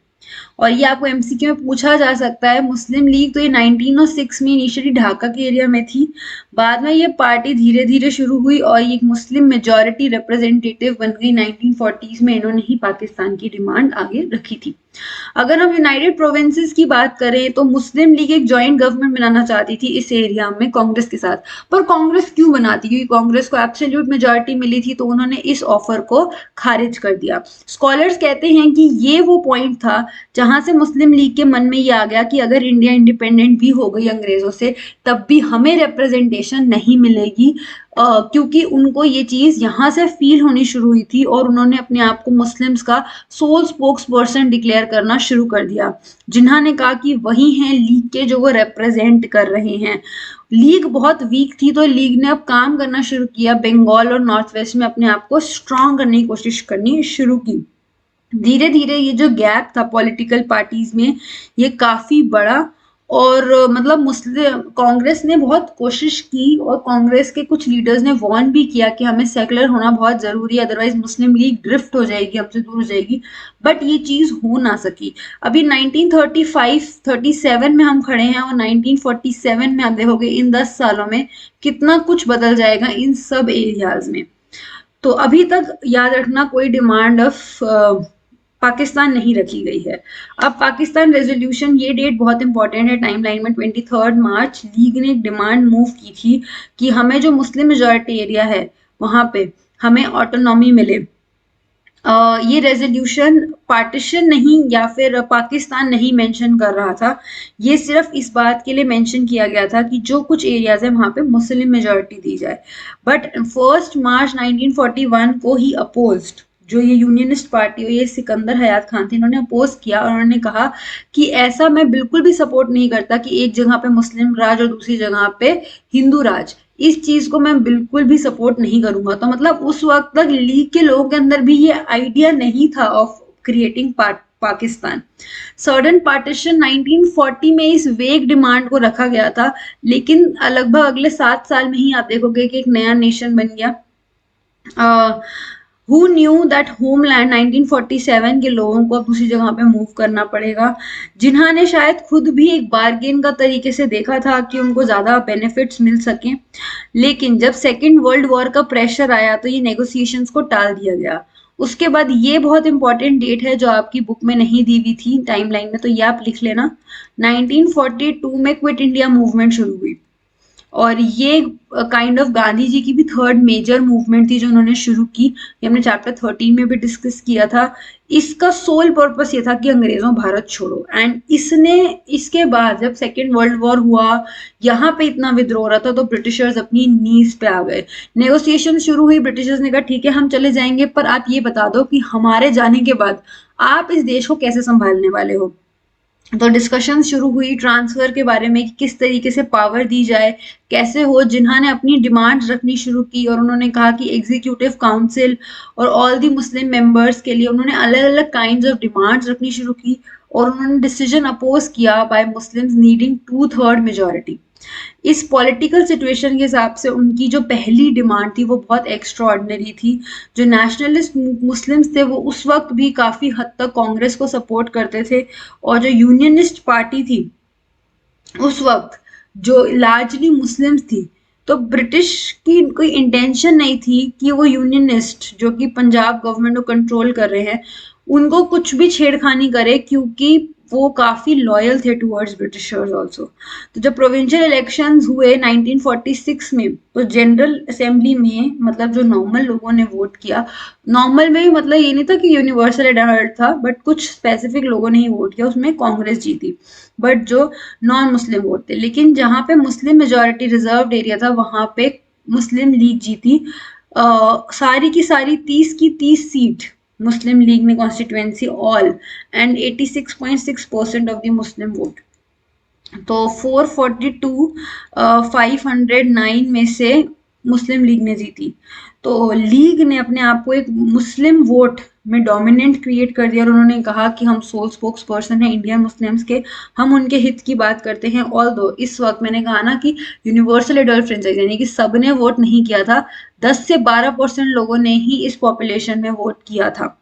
और ये आपको एमसीक्यू में पूछा जा सकता है। मुस्लिम लीग तो ये 1906 में इनिशियली ढाका के एरिया में थी, बाद में ये पार्टी धीरे धीरे शुरू हुई और ये एक मुस्लिम मेजॉरिटी रिप्रेजेंटेटिव बन गई। 1940s में इन्होंने ही पाकिस्तान की डिमांड आगे रखी थी। अगर हम यूनाइटेड प्रोविंसेस की बात करें तो मुस्लिम लीग एक जॉइंट गवर्नमेंट बनाना चाहती थी इस एरिया में कांग्रेस के साथ, पर कांग्रेस क्यों बनाती, क्योंकि कांग्रेस को एब्सोल्यूट मेजॉरिटी मिली थी, तो उन्होंने इस ऑफर को खारिज कर दिया। स्कॉलर्स कहते हैं कि ये वो पॉइंट था जहां से मुस्लिम लीग के मन में ये आ गया कि अगर इंडिया इंडिपेंडेंट भी हो गई अंग्रेजों से, तब भी हमें रिप्रेजेंटेशन नहीं मिलेगी, क्योंकि उनको ये चीज यहाँ से फील होनी शुरू हुई थी और उन्होंने अपने आप को मुस्लिम्स का सोल स्पोक्स पर्सन डिक्लेयर करना शुरू कर दिया, जिन्होंने कहा कि वही हैं लीग के जो वो रिप्रेजेंट कर रहे हैं। लीग बहुत वीक थी, तो लीग ने अब काम करना शुरू किया, बंगाल और नॉर्थ वेस्ट में अपने आप को स्ट्रांग करने की कोशिश करनी शुरू की। धीरे धीरे ये जो गैप था पॉलिटिकल पार्टीज में ये काफी बड़ा और मतलब मुस्लिम कांग्रेस ने बहुत कोशिश की और कांग्रेस के कुछ लीडर्स ने वार्न भी किया कि हमें सेकुलर होना बहुत जरूरी है, अदरवाइज मुस्लिम लीग ड्रिफ्ट हो जाएगी, हमसे दूर हो जाएगी, बट ये चीज हो ना सकी। अभी 1935-37 में हम खड़े हैं और 1947 में आप देखोगे इन 10 सालों में कितना कुछ बदल जाएगा इन सब एरियाज में। तो अभी तक याद रखना कोई डिमांड ऑफ पाकिस्तान नहीं रखी गई है। अब पाकिस्तान रेजोल्यूशन, ये डेट बहुत इंपॉर्टेंट है टाइमलाइन में, 23 मार्च लीग ने एक डिमांड मूव की थी कि हमें जो मुस्लिम मेजॉरिटी एरिया है वहां पे हमें ऑटोनॉमी मिले। ये रेजोल्यूशन पार्टीशन नहीं या फिर पाकिस्तान नहीं मेंशन कर रहा था, ये सिर्फ इस बात के लिए मेंशन किया गया था कि जो कुछ एरियाज है वहां पे मुस्लिम मेजॉरिटी दी जाए। बट 1 मार्च 1941 को ही अपोज्ड जो ये यूनियनिस्ट पार्टी और ये सिकंदर हयात खान थे, इन्होंने अपोज किया और उन्होंने कहा कि ऐसा मैं बिल्कुल भी सपोर्ट नहीं करता कि एक जगह पे मुस्लिम राज और दूसरी जगह पे हिंदू राज, इस चीज को मैं बिल्कुल भी सपोर्ट नहीं करूंगा। तो मतलब उस वक्त तक लीग के लोगों के अंदर भी ये आइडिया नहीं था of creating Pakistan. Sudden partition 1940 में इस वेग डिमांड को रखा गया था, लेकिन लगभग अगले 7 साल में ही आप देखोगे कि एक नया नेशन बन गया। हु न्यू दैट होमलैंड 1947 के लोगों को अब दूसरी जगह पे मूव करना पड़ेगा, जिन्होंने शायद खुद भी एक बार्गेन का तरीके से देखा था कि उनको ज्यादा बेनिफिट्स मिल सकें, लेकिन जब सेकेंड वर्ल्ड वॉर का प्रेशर आया तो ये नेगोशिएशंस को टाल दिया गया। उसके बाद ये बहुत इंपॉर्टेंट डेट है जो आपकी बुक में नहीं दी हुई थी टाइमलाइन में, तो ये आप लिख लेना। 1942 में क्विट इंडिया मूवमेंट शुरू हुई, और ये काइंड ऑफ गांधी जी की भी थर्ड मेजर मूवमेंट थी जो उन्होंने शुरू की। ये हमने चैप्टर 13 में भी डिस्कस किया था। इसका सोल पर्पस ये था कि अंग्रेजों भारत छोड़ो, एंड इसने इसके बाद जब सेकेंड वर्ल्ड वॉर हुआ, यहाँ पे इतना विद्रोह रहा था, तो ब्रिटिशर्स अपनी नीज पे आ गए। नेगोशिएशन शुरू हुई, ब्रिटिशर्स ने कहा ठीक है हम चले जाएंगे, पर आप ये बता दो कि हमारे जाने के बाद आप इस देश को कैसे संभालने वाले हो। तो डिस्कशन शुरू हुई ट्रांसफर के बारे में कि किस तरीके से पावर दी जाए, कैसे हो। जिन्होंने अपनी डिमांड्स रखनी शुरू की और उन्होंने कहा कि एग्जीक्यूटिव काउंसिल और ऑल दी मुस्लिम मेंबर्स के लिए उन्होंने अलग अलग काइंड्स ऑफ डिमांड्स रखनी शुरू की, और उन्होंने डिसीजन अपोज किया बाय मुस्लिम्स नीडिंग 2/3 मेजोरिटी। इस पॉलिटिकल सिचुएशन के हिसाब से उनकी जो पहली डिमांड थी वो बहुत एक्स्ट्रा ऑर्डिनरी थी। जो नेशनलिस्ट मुस्लिम्स थे वो उस वक्त भी काफी हद तक कांग्रेस को सपोर्ट करते थे, और जो यूनियनिस्ट पार्टी थी उस वक्त जो लार्जली मुस्लिम्स थी, तो ब्रिटिश की कोई इंटेंशन नहीं थी कि वो यूनियनिस्ट जो कि पंजाब गवर्नमेंट को कंट्रोल कर रहे हैं उनको कुछ भी छेड़खानी करे, क्योंकि वो काफी लॉयल थे टुवर्ड्स ब्रिटिशर्स आल्सो। तो जब प्रोविंशियल इलेक्शंस हुए 1946 में, तो जनरल असेंबली में मतलब जो नॉर्मल लोगों ने वोट किया, नॉर्मल में भी मतलब ये नहीं था कि यूनिवर्सल एडल्ट था, बट कुछ स्पेसिफिक लोगों ने ही वोट किया, उसमें कांग्रेस जीती, बट जो नॉन मुस्लिम वोट थे। लेकिन जहां पे मुस्लिम मेजोरिटी रिजर्व्ड एरिया था वहां पे मुस्लिम लीग जीती। सारी की सारी 30 की 30 सीट मुस्लिम लीग ने constituency all, and 86.6% of the Muslim vote. तो 442 509 में से मुस्लिम लीग ने जीती। तो लीग ने अपने आप को एक मुस्लिम वोट में डोमिनेंट क्रिएट कर दिया, और उन्होंने कहा कि हम सोल स्पोक्स पर्सन है इंडियन मुस्लिम्स के, हम उनके हित की बात करते हैं। ऑल दो इस वक्त मैंने कहा ना कि यूनिवर्सल एडल्ट फ्रेंचाइज यानी कि सबने वोट नहीं किया था, 10 से 12% लोगों ने ही इस पॉपुलेशन में वोट किया था।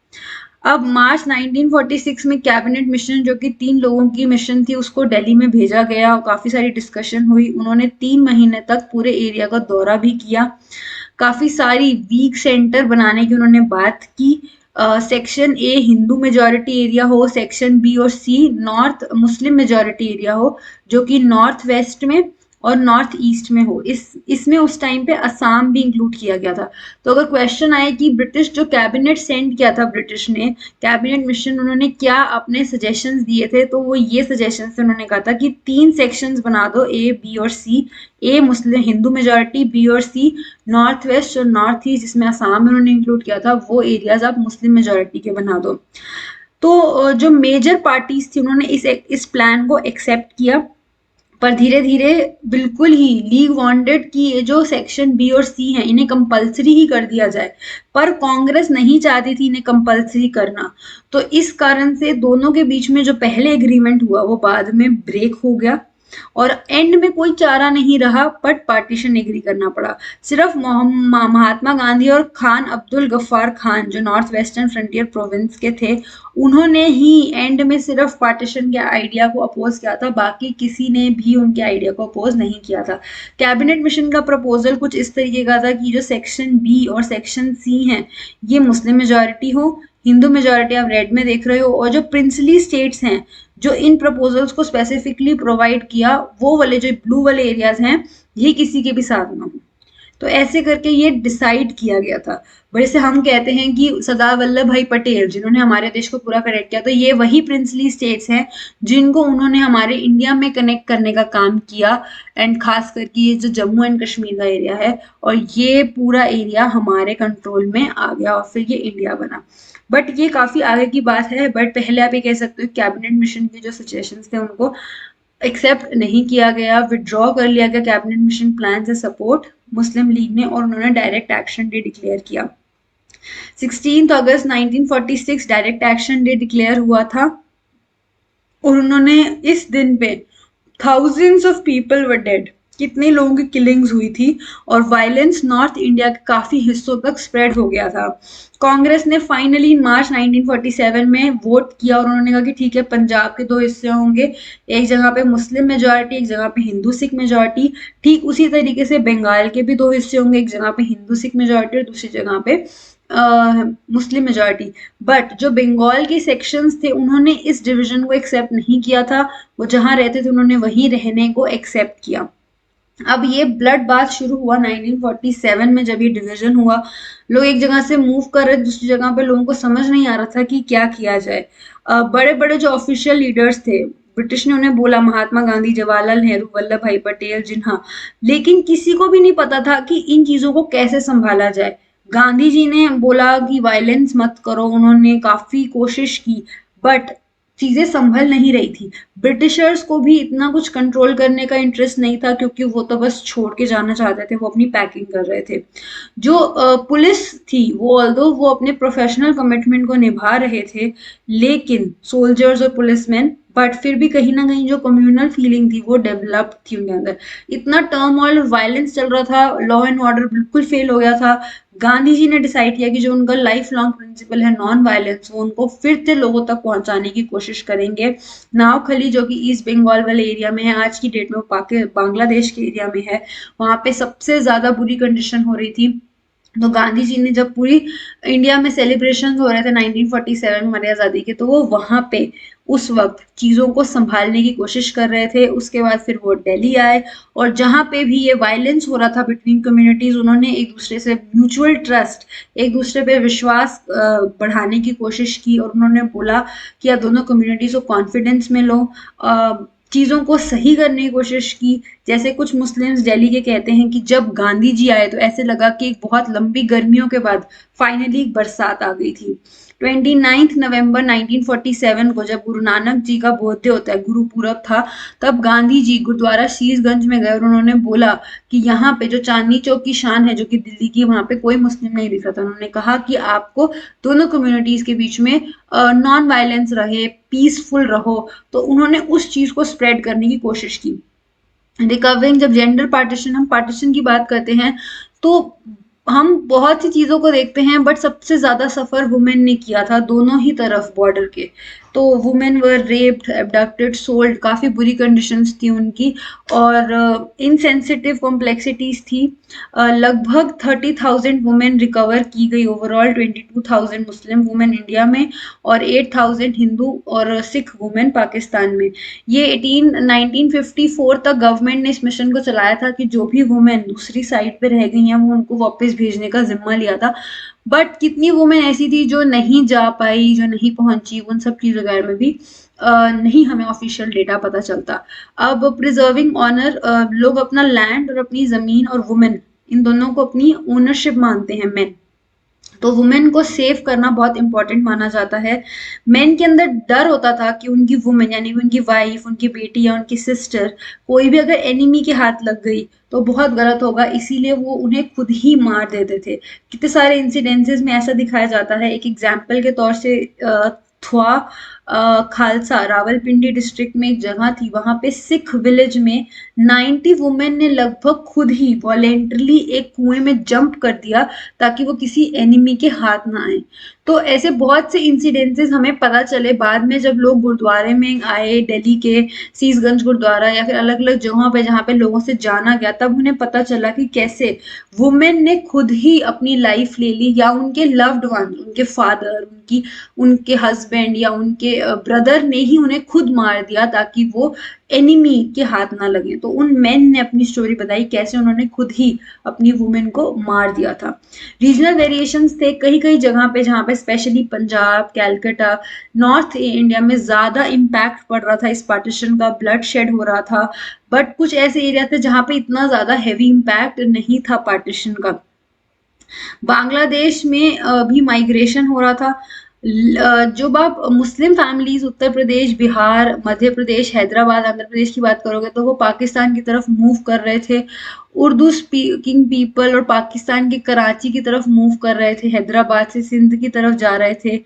अब मार्च 1946 में कैबिनेट मिशन जो कि 3 लोगों की मिशन थी उसको दिल्ली में भेजा गया, और काफी सारी डिस्कशन हुई। उन्होंने 3 महीने तक पूरे एरिया का दौरा भी किया, काफी सारी वीक सेंटर बनाने की उन्होंने बात की। Section A Hindu majority area हो, सेक्शन बी और सी नॉर्थ मुस्लिम मेजोरिटी एरिया हो, जो कि नॉर्थ वेस्ट में और नॉर्थ ईस्ट में हो। इसमें उस टाइम पे असम भी इंक्लूड किया गया था। तो अगर क्वेश्चन आए कि ब्रिटिश जो कैबिनेट सेंड किया था, ब्रिटिश ने कैबिनेट मिशन उन्होंने क्या अपने सजेशंस दिए थे, तो वो ये सजेशंस उन्होंने कहा था कि 3 सेक्शंस बना दो, ए बी और सी। ए मुस्लिम हिंदू मेजोरिटी, बी और सी नॉर्थ वेस्ट और नॉर्थ ईस्ट, जिसमें असम में उन्होंने इंक्लूड किया था, वो एरियाज आप मुस्लिम मेजोरिटी के बना दो। तो जो मेजर पार्टीज थी उन्होंने इस प्लान को एक्सेप्ट किया, पर धीरे धीरे बिल्कुल ही लीग वांटेड कि ये जो सेक्शन बी और सी हैं इन्हें कंपलसरी ही कर दिया जाए, पर कांग्रेस नहीं चाहती थी इन्हें कंपलसरी करना। तो इस कारण से दोनों के बीच में जो पहले एग्रीमेंट हुआ वो बाद में ब्रेक हो गया, और एंड में कोई चारा नहीं रहा बट पार्टीशन एग्री करना पड़ा। सिर्फ महात्मा गांधी और खान अब्दुल गफ्फार खान जो नॉर्थ वेस्टर्न फ्रंटियर प्रोविंस के थे, उन्होंने ही एंड में सिर्फ पार्टीशन के आइडिया को अपोज किया था, बाकी किसी ने भी उनके आइडिया को अपोज नहीं किया था। कैबिनेट मिशन का प्रपोजल कुछ इस तरीके का था कि जो सेक्शन बी और सेक्शन सी हैं ये मुस्लिम मेजोरिटी हो, हिंदू मेजोरिटी आप रेड में देख रहे हो, और जो प्रिंसली स्टेट्स हैं जो इन प्रपोजल्स को स्पेसिफिकली प्रोवाइड किया, वो वाले जो ब्लू वाले एरियाज हैं ये किसी के भी साथ ना हो। तो ऐसे करके ये डिसाइड किया गया था। बड़े से हम कहते हैं कि सरदार वल्लभ भाई पटेल जिन्होंने हमारे देश को पूरा कनेक्ट किया, तो ये वही प्रिंसली स्टेट्स हैं जिनको उन्होंने हमारे इंडिया में कनेक्ट करने का काम किया, एंड खास करके ये जो जम्मू एंड कश्मीर का एरिया है, और ये पूरा एरिया हमारे कंट्रोल में आ गया और फिर ये इंडिया बना। बट ये काफी आगे की बात है, बट पहले आप ये कह सकते हो कैबिनेट मिशन के जो सजेशंस थे उनको एक्सेप्ट नहीं किया गया, विड्रॉ कर लिया गया कैबिनेट मिशन प्लान से सपोर्ट मुस्लिम लीग ने, और उन्होंने डायरेक्ट एक्शन डे डिक्लेयर किया। 16 अगस्त 1946 डायरेक्ट एक्शन डे डिक्लेयर हुआ था, और उन्होंने इस दिन पे thousands of people were dead, कितने लोगों की किलिंग्स हुई थी और वायलेंस नॉर्थ इंडिया के काफी हिस्सों तक स्प्रेड हो गया था। कांग्रेस ने फाइनली मार्च 1947 में वोट किया और उन्होंने कहा कि ठीक है, पंजाब के दो हिस्से होंगे, एक जगह पे मुस्लिम मेजॉरिटी, एक जगह पे हिंदू सिख मेजॉरिटी। ठीक उसी तरीके से बंगाल के भी दो हिस्से होंगे, एक जगह पे हिंदू सिख मेजॉरिटी और दूसरी जगह पे मुस्लिम मेजॉरिटी। बट जो बंगाल के सेक्शंस थे उन्होंने इस डिवीजन को एक्सेप्ट नहीं किया था, वो जहां रहते थे उन्होंने वहीं रहने को एक्सेप्ट किया। अब ये ब्लड बाथ शुरू हुआ 1947 में, जब ये डिवीजन हुआ। लोग एक जगह से मूव कर रहे दूसरी जगह पे, लोगों को समझ नहीं आ रहा था कि क्या किया जाए। बड़े बड़े जो ऑफिशियल लीडर्स थे, ब्रिटिश ने उन्हें बोला, महात्मा गांधी, जवाहरलाल नेहरू, वल्लभ भाई पटेल, जिन्हा, लेकिन किसी को भी नहीं पता था कि इन चीजों को कैसे संभाला जाए। गांधी जी ने बोला कि वायलेंस मत करो, उन्होंने काफी कोशिश की, बट चीजें संभल नहीं रही थी। ब्रिटिशर्स को भी इतना कुछ कंट्रोल करने का इंटरेस्ट नहीं था, क्योंकि वो तो बस छोड़ के जाना चाहते थे, वो अपनी पैकिंग कर रहे थे। जो पुलिस थी, वो ऑल्दो वो अपने प्रोफेशनल कमिटमेंट को निभा रहे थे, लेकिन सोल्जर्स और पुलिसमैन, बट फिर भी कहीं ना कहीं जो कम्युनल फीलिंग थी वो डेवलप थी उनके अंदर। इतना टर्मोइल और वायलेंस चल रहा था, लॉ एंड ऑर्डर बिल्कुल फेल हो गया था। गांधी जी ने डिसाइड किया कि जो उनका लाइफ लॉन्ग प्रिंसिपल है नॉन वायलेंस, वो उनको फिर से लोगों तक पहुंचाने की कोशिश करेंगे। नावखली जो कि ईस्ट बंगाल वाले एरिया में है, आज की डेट में वो बांग्लादेश के एरिया में है, वहां पे सबसे ज्यादा बुरी कंडीशन हो रही थी। तो गांधी जी ने, जब पूरी इंडिया में सेलिब्रेशन हो रहे थे 1947 हमारी आजादी के, तो वो वहां पे उस वक्त चीजों को संभालने की कोशिश कर रहे थे। उसके बाद फिर वो दिल्ली आए, और जहां पे भी ये वायलेंस हो रहा था बिटवीन कम्युनिटीज, उन्होंने एक दूसरे से म्यूचुअल ट्रस्ट, एक दूसरे पे विश्वास बढ़ाने की कोशिश की, और उन्होंने बोला कि आप दोनों कम्युनिटीज को कॉन्फिडेंस में लो, चीजों को सही करने की कोशिश की। जैसे कुछ मुस्लिम्स दिल्ली के कहते हैं कि जब गांधी जी आए तो ऐसे लगा कि एक बहुत लंबी गर्मियों के बाद फाइनली एक बरसात आ गई थी। 29 नवंबर 1947 को जब गुरु नानक जी का बर्थडे होता है, गुरु पूरब था, तब गांधी जी गुरुद्वारा शीशगंज में गए और उन्होंने बोला कि यहाँ पे जो चांदनी चौक की शान है, जो कि दिल्ली की, वहां पे कोई मुस्लिम नहीं दिख रहा था। उन्होंने कहा कि आपको दोनों कम्युनिटीज के बीच में नॉन वायलेंस रहे, पीसफुल रहो। तो उन्होंने उस चीज को स्प्रेड करने की कोशिश की। रिकवरिंग, जब जेंडर पार्टीशन, हम पार्टीशन की बात करते हैं, तो हम बहुत सी चीजों को देखते हैं, बट सबसे ज्यादा सफर वुमेन ने किया था, दोनों ही तरफ बॉर्डर के। तो वुमेन वर रेप्ड, एब्डक्टेड, सोल्ड, काफी बुरी कंडीशंस थी उनकी, और इनसेंसिटिव कॉम्प्लेक्सिटीज थी। लगभग 30,000 वुमेन रिकवर की गई ओवरऑल, 22,000 मुस्लिम वुमेन इंडिया में, और 8,000 हिंदू और सिख वुमेन पाकिस्तान में। ये 1954 तक गवर्नमेंट ने इस मिशन को चलाया था कि जो भी वुमेन दूसरी साइड पे रह गई हैं, वो उनको वापस भेजने का जिम्मा लिया था। बट कितनी वुमेन ऐसी थी जो नहीं जा पाई, जो नहीं पहुंची, उन सब चीजों के बारे में भी नहीं हमें ऑफिशियल डेटा पता चलता। अब प्रिजर्विंग ऑनर, लोग अपना लैंड और अपनी जमीन और वुमेन, इन दोनों को अपनी ओनरशिप मानते हैं, मेन। तो वुमेन को सेव करना बहुत इंपॉर्टेंट माना जाता है। मेन के अंदर डर होता था कि उनकी वुमेन, यानी कि उनकी वाइफ, उनकी बेटी या उनकी सिस्टर, कोई भी अगर एनिमी के हाथ लग गई तो बहुत गलत होगा, इसीलिए वो उन्हें खुद ही मार देते थे। कितने सारे इंसिडेंसेस में ऐसा दिखाया जाता है। एक एग्जाम्पल के तौर से थुआ खालसा, रावलपिंडी डिस्ट्रिक्ट में एक जगह थी, वहां पे सिख विलेज में 90 वुमेन ने लगभग खुद ही वॉलेंटरली एक कुएं में जंप कर दिया, ताकि वो किसी एनिमी के हाथ ना आए। तो ऐसे बहुत से इंसिडेंसेस हमें पता चले बाद में, जब लोग गुरुद्वारे में आए, दिल्ली के शीशगंज गुरुद्वारा या फिर अलग अलग जगहों पे जहाँ पे लोगों से जाना गया, तब उन्हें पता चला कि कैसे वुमेन ने खुद ही अपनी लाइफ ले ली, या उनके लव्ड वन, उनके फादर, उनके हस्बैंड या उनके ब्रदर ने ही उन्हें खुद मार दिया, ताकि वो एनिमी के हाथ ना लगे। तो उन मेन ने अपनी स्टोरी बताई कैसे उन्होंने खुद ही अपनी वुमेन को मार दिया था। रीजनल वेरिएशंस थे कई कई जगह पे, जहाँ पे specially Punjab, Calcutta, north India में ज्यादा इम्पैक्ट पड़ रहा था इस पार्टीशन का, ब्लड शेड हो रहा था। बट कुछ ऐसे एरिया थे जहाँ पे इतना ज्यादा हैवी इम्पैक्ट नहीं था पार्टीशन का। बांग्लादेश में भी माइग्रेशन हो रहा था। जो आप मुस्लिम फैमिलीज उत्तर प्रदेश, बिहार, मध्य प्रदेश, हैदराबाद, आंध्र प्रदेश की बात करोगे, तो वो पाकिस्तान की तरफ मूव कर रहे थे। उर्दू स्पीकिंग पीपल और पाकिस्तान के कराची की तरफ मूव कर रहे थे, हैदराबाद से सिंध की तरफ जा रहे थे।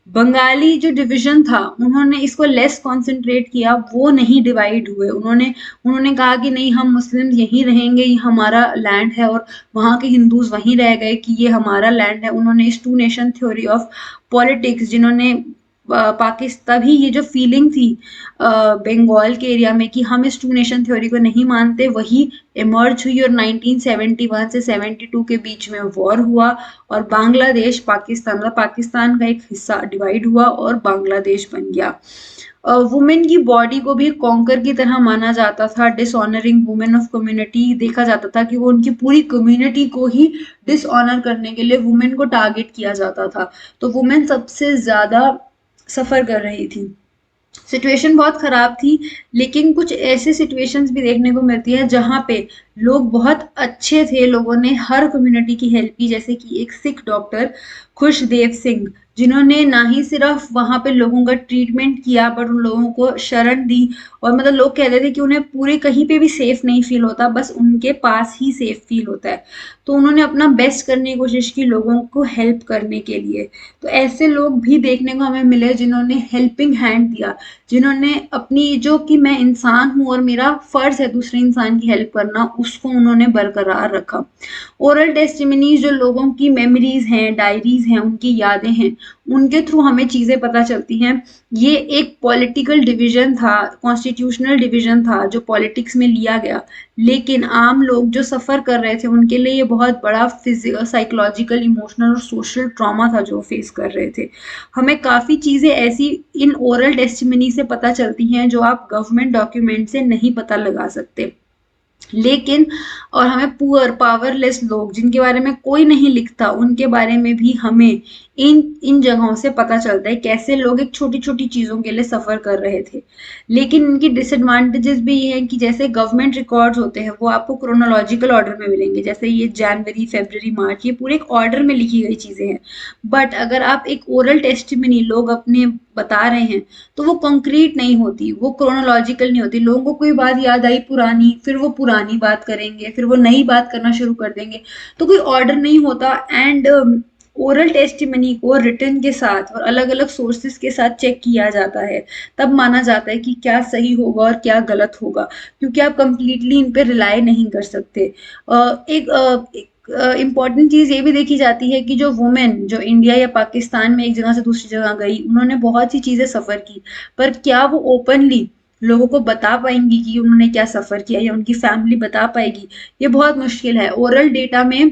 बंगाली जो डिवीजन था उन्होंने इसको लेस कंसंट्रेट किया, वो नहीं डिवाइड हुए। उन्होंने उन्होंने कहा कि नहीं, हम मुस्लिम यहीं रहेंगे, ये हमारा लैंड है, और वहाँ के हिंदूज वहीं रह गए कि ये हमारा लैंड है। उन्होंने इस two nation theory of politics, जिन्होंने पाकिस्तान, तभी ये जो फीलिंग थी बंगाल के एरिया में कि हम इस टू नेशन थ्योरी को नहीं मानते, वही इमर्ज हुई, और 1971 से 72 के बीच में वॉर हुआ और बांग्लादेश पाकिस्तान का एक हिस्सा डिवाइड हुआ और बांग्लादेश बन गया। वुमेन की बॉडी को भी कॉन्कर की तरह माना जाता था, डिसऑनरिंग वुमेन ऑफ कम्युनिटी देखा जाता था कि वो उनकी पूरी कम्युनिटी को ही डिसऑनर करने के लिए वुमेन को टारगेट किया जाता था। तो वुमेन सबसे ज्यादा सफर कर रही थी। सिचुएशन बहुत खराब थी, लेकिन कुछ ऐसे सिचुएशंस भी देखने को मिलती है जहाँ पे लोग बहुत अच्छे थे, लोगों ने हर कम्युनिटी की हेल्प की। जैसे कि एक सिख डॉक्टर खुशदेव सिंह, जिन्होंने ना ही सिर्फ वहां पे लोगों का ट्रीटमेंट किया, बट उन लोगों को शरण दी। और मतलब लोग कहते थे कि उन्हें पूरे कहीं पे भी सेफ नहीं फील होता, बस उनके पास ही सेफ फील होता है। तो उन्होंने अपना बेस्ट करने की कोशिश की लोगों को हेल्प करने के लिए। तो ऐसे लोग भी देखने को हमें मिले जिन्होंने हेल्पिंग हैंड दिया, जिन्होंने अपनी जो कि मैं इंसान हूँ और मेरा फर्ज है दूसरे इंसान की हेल्प करना, उसको उन्होंने बरकरार रखा। ओरल टेस्टिमनीज जो लोगों की मेमोरीज हैं, डायरीज हैं, उनकी यादें हैं, उनके थ्रू हमें चीजें पता चलती हैं। ये एक पॉलिटिकल डिवीजन था, कॉन्स्टिट्यूशनल डिवीजन था जो पॉलिटिक्स में लिया गया, लेकिन आम लोग जो सफर कर रहे थे उनके लिए ये बहुत बड़ा फिजिकल, साइकोलॉजिकल, इमोशनल और सोशल ट्रॉमा था जो फेस कर रहे थे। हमें काफी चीजें ऐसी इन ओरल टेस्टिमनी से पता चलती हैं जो आप गवर्नमेंट डॉक्यूमेंट से नहीं पता लगा सकते। लेकिन और हमें पुअर पावरलेस लोग जिनके बारे में कोई नहीं लिखता, उनके बारे में भी हमें इन इन जगहों से पता चलता है कैसे लोग एक छोटी छोटी चीजों के लिए सफर कर रहे थे। लेकिन इनकी डिसएडवांटेजेस भी ये हैं कि जैसे गवर्नमेंट रिकॉर्ड्स होते हैं वो आपको क्रोनोलॉजिकल ऑर्डर में मिलेंगे, जैसे ये जनवरी, फरवरी, मार्च, ये पूरे एक ऑर्डर में लिखी गई चीजें हैं। बट अगर आप एक ओरल टेस्टिमनी लोग अपने बता रहे हैं, तो वो कंक्रीट नहीं होती, वो क्रोनोलॉजिकल नहीं होती। लोगों को कोई बात याद आई पुरानी, फिर वो पुरानी बात करेंगे, फिर वो नई बात करना शुरू कर देंगे, तो कोई ऑर्डर नहीं होता। एंड ओरल टेस्टिमनी को रिटन के साथ और अलग अलग सोर्सेस के साथ चेक किया जाता है, तब माना जाता है कि क्या सही होगा और क्या गलत होगा, क्योंकि आप कंप्लीटली इन पे रिलाई नहीं कर सकते। एक इम्पॉर्टेंट चीज ये भी देखी जाती है कि जो वुमेन जो इंडिया या पाकिस्तान में एक जगह से दूसरी जगह गई, उन्होंने बहुत सी चीजें सफर की, पर क्या वो ओपनली लोगों को बता पाएंगी कि उन्होंने क्या सफर किया, या उनकी फैमिली बता पाएगी? ये बहुत मुश्किल है। ओरल डेटा में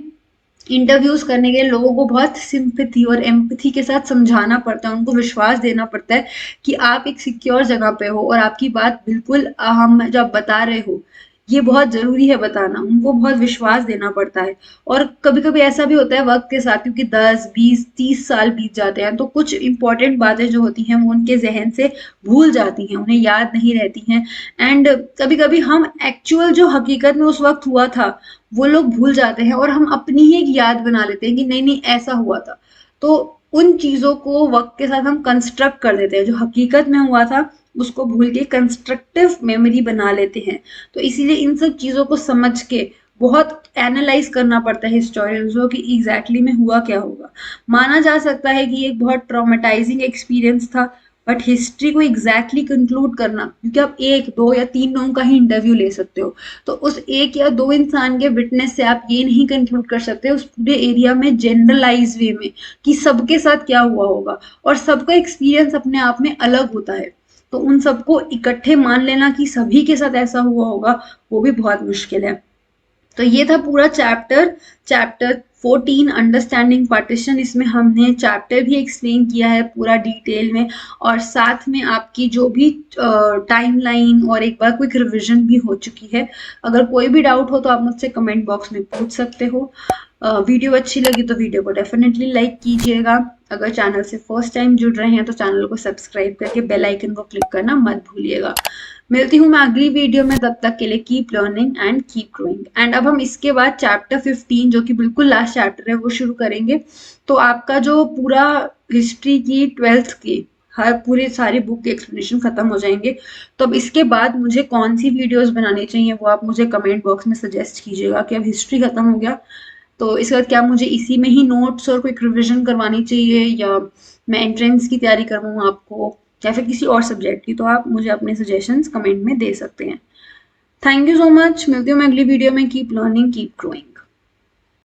इंटरव्यूज करने के लिए लोगों को बहुत सिंपैथी और एम्पैथी के साथ समझाना पड़ता है, उनको विश्वास देना पड़ता है कि आप एक सिक्योर जगह पे हो और आपकी बात बिल्कुल हम जो आप बता रहे हो ये बहुत जरूरी है बताना, उनको बहुत विश्वास देना पड़ता है। और कभी कभी ऐसा भी होता है वक्त के साथ, क्योंकि 10, 20, 30 साल बीत जाते हैं, तो कुछ इंपॉर्टेंट बातें जो होती हैं वो उनके जहन से भूल जाती हैं, उन्हें याद नहीं रहती हैं। एंड कभी कभी हम एक्चुअल जो हकीकत में उस वक्त हुआ था वो लोग भूल जाते हैं, और हम अपनी ही एक याद बना लेते हैं कि नहीं नहीं ऐसा हुआ था। तो उन चीजों को वक्त के साथ हम कंस्ट्रक्ट कर देते हैं, जो हकीकत में हुआ था उसको भूल के कंस्ट्रक्टिव मेमोरी बना लेते हैं। तो इसीलिए इन सब चीजों को समझ के बहुत एनालाइज करना पड़ता है हिस्टोरियंस को कि एग्जैक्टली में हुआ क्या होगा। माना जा सकता है कि एक बहुत ट्रॉमेटाइजिंग एक्सपीरियंस था, बट हिस्ट्री को एग्जैक्टली कंक्लूड करना, क्योंकि आप एक, दो या तीन लोगों का ही इंटरव्यू ले सकते हो, तो उस एक या दो इंसान के विटनेस से आप ये नहीं कंक्लूड कर सकते उस पूरे एरिया में जनरलाइज वे में कि सबके साथ क्या हुआ होगा। और सबका एक्सपीरियंस अपने आप में अलग होता है, तो उन सबको इकट्ठे मान लेना कि सभी के साथ ऐसा हुआ होगा, वो भी बहुत मुश्किल है। तो ये था पूरा चैप्टर 14 अंडरस्टैंडिंग पार्टीशन। इसमें हमने चैप्टर भी एक्सप्लेन किया है पूरा डिटेल में, और साथ में आपकी जो भी टाइमलाइन और एक बार क्विक रिवीजन भी हो चुकी है। अगर कोई भी डाउट हो तो आप मुझसे कमेंट बॉक्स में पूछ सकते हो। वीडियो अच्छी लगी तो वीडियो को डेफिनेटली लाइक कीजिएगा। अगर चैनल से फर्स्ट टाइम जुड़ रहे हैं तो चैनल को सब्सक्राइब करके बेल आइकन को क्लिक करना मत भूलिएगा। मिलती हूँ मैं अगली वीडियो में, तब तक के लिए keep learning and keep growing. And अब हम इसके बाद चैप्टर 15 जो कि बिल्कुल लास्ट चैप्टर है वो शुरू करेंगे। तो आपका जो पूरा हिस्ट्री की 12th की हर पूरी सारी बुक के एक्सप्लेनेशन खत्म हो जाएंगे। तो अब इसके बाद मुझे कौन सी वीडियोस बनानी चाहिए वो आप मुझे कमेंट बॉक्स में सजेस्ट कीजिएगा कि अब हिस्ट्री खत्म हो गया, तो इसके बाद क्या मुझे इसी में ही नोट्स और क्विक रिविजन करवानी चाहिए, या मैं एंट्रेंस की तैयारी करवाऊँ आपको, या फिर किसी और सब्जेक्ट की? तो आप मुझे अपने सजेशंस कमेंट में दे सकते हैं। Thank you so much. मिलती हूँ मैं अगली वीडियो में। Keep learning, keep growing.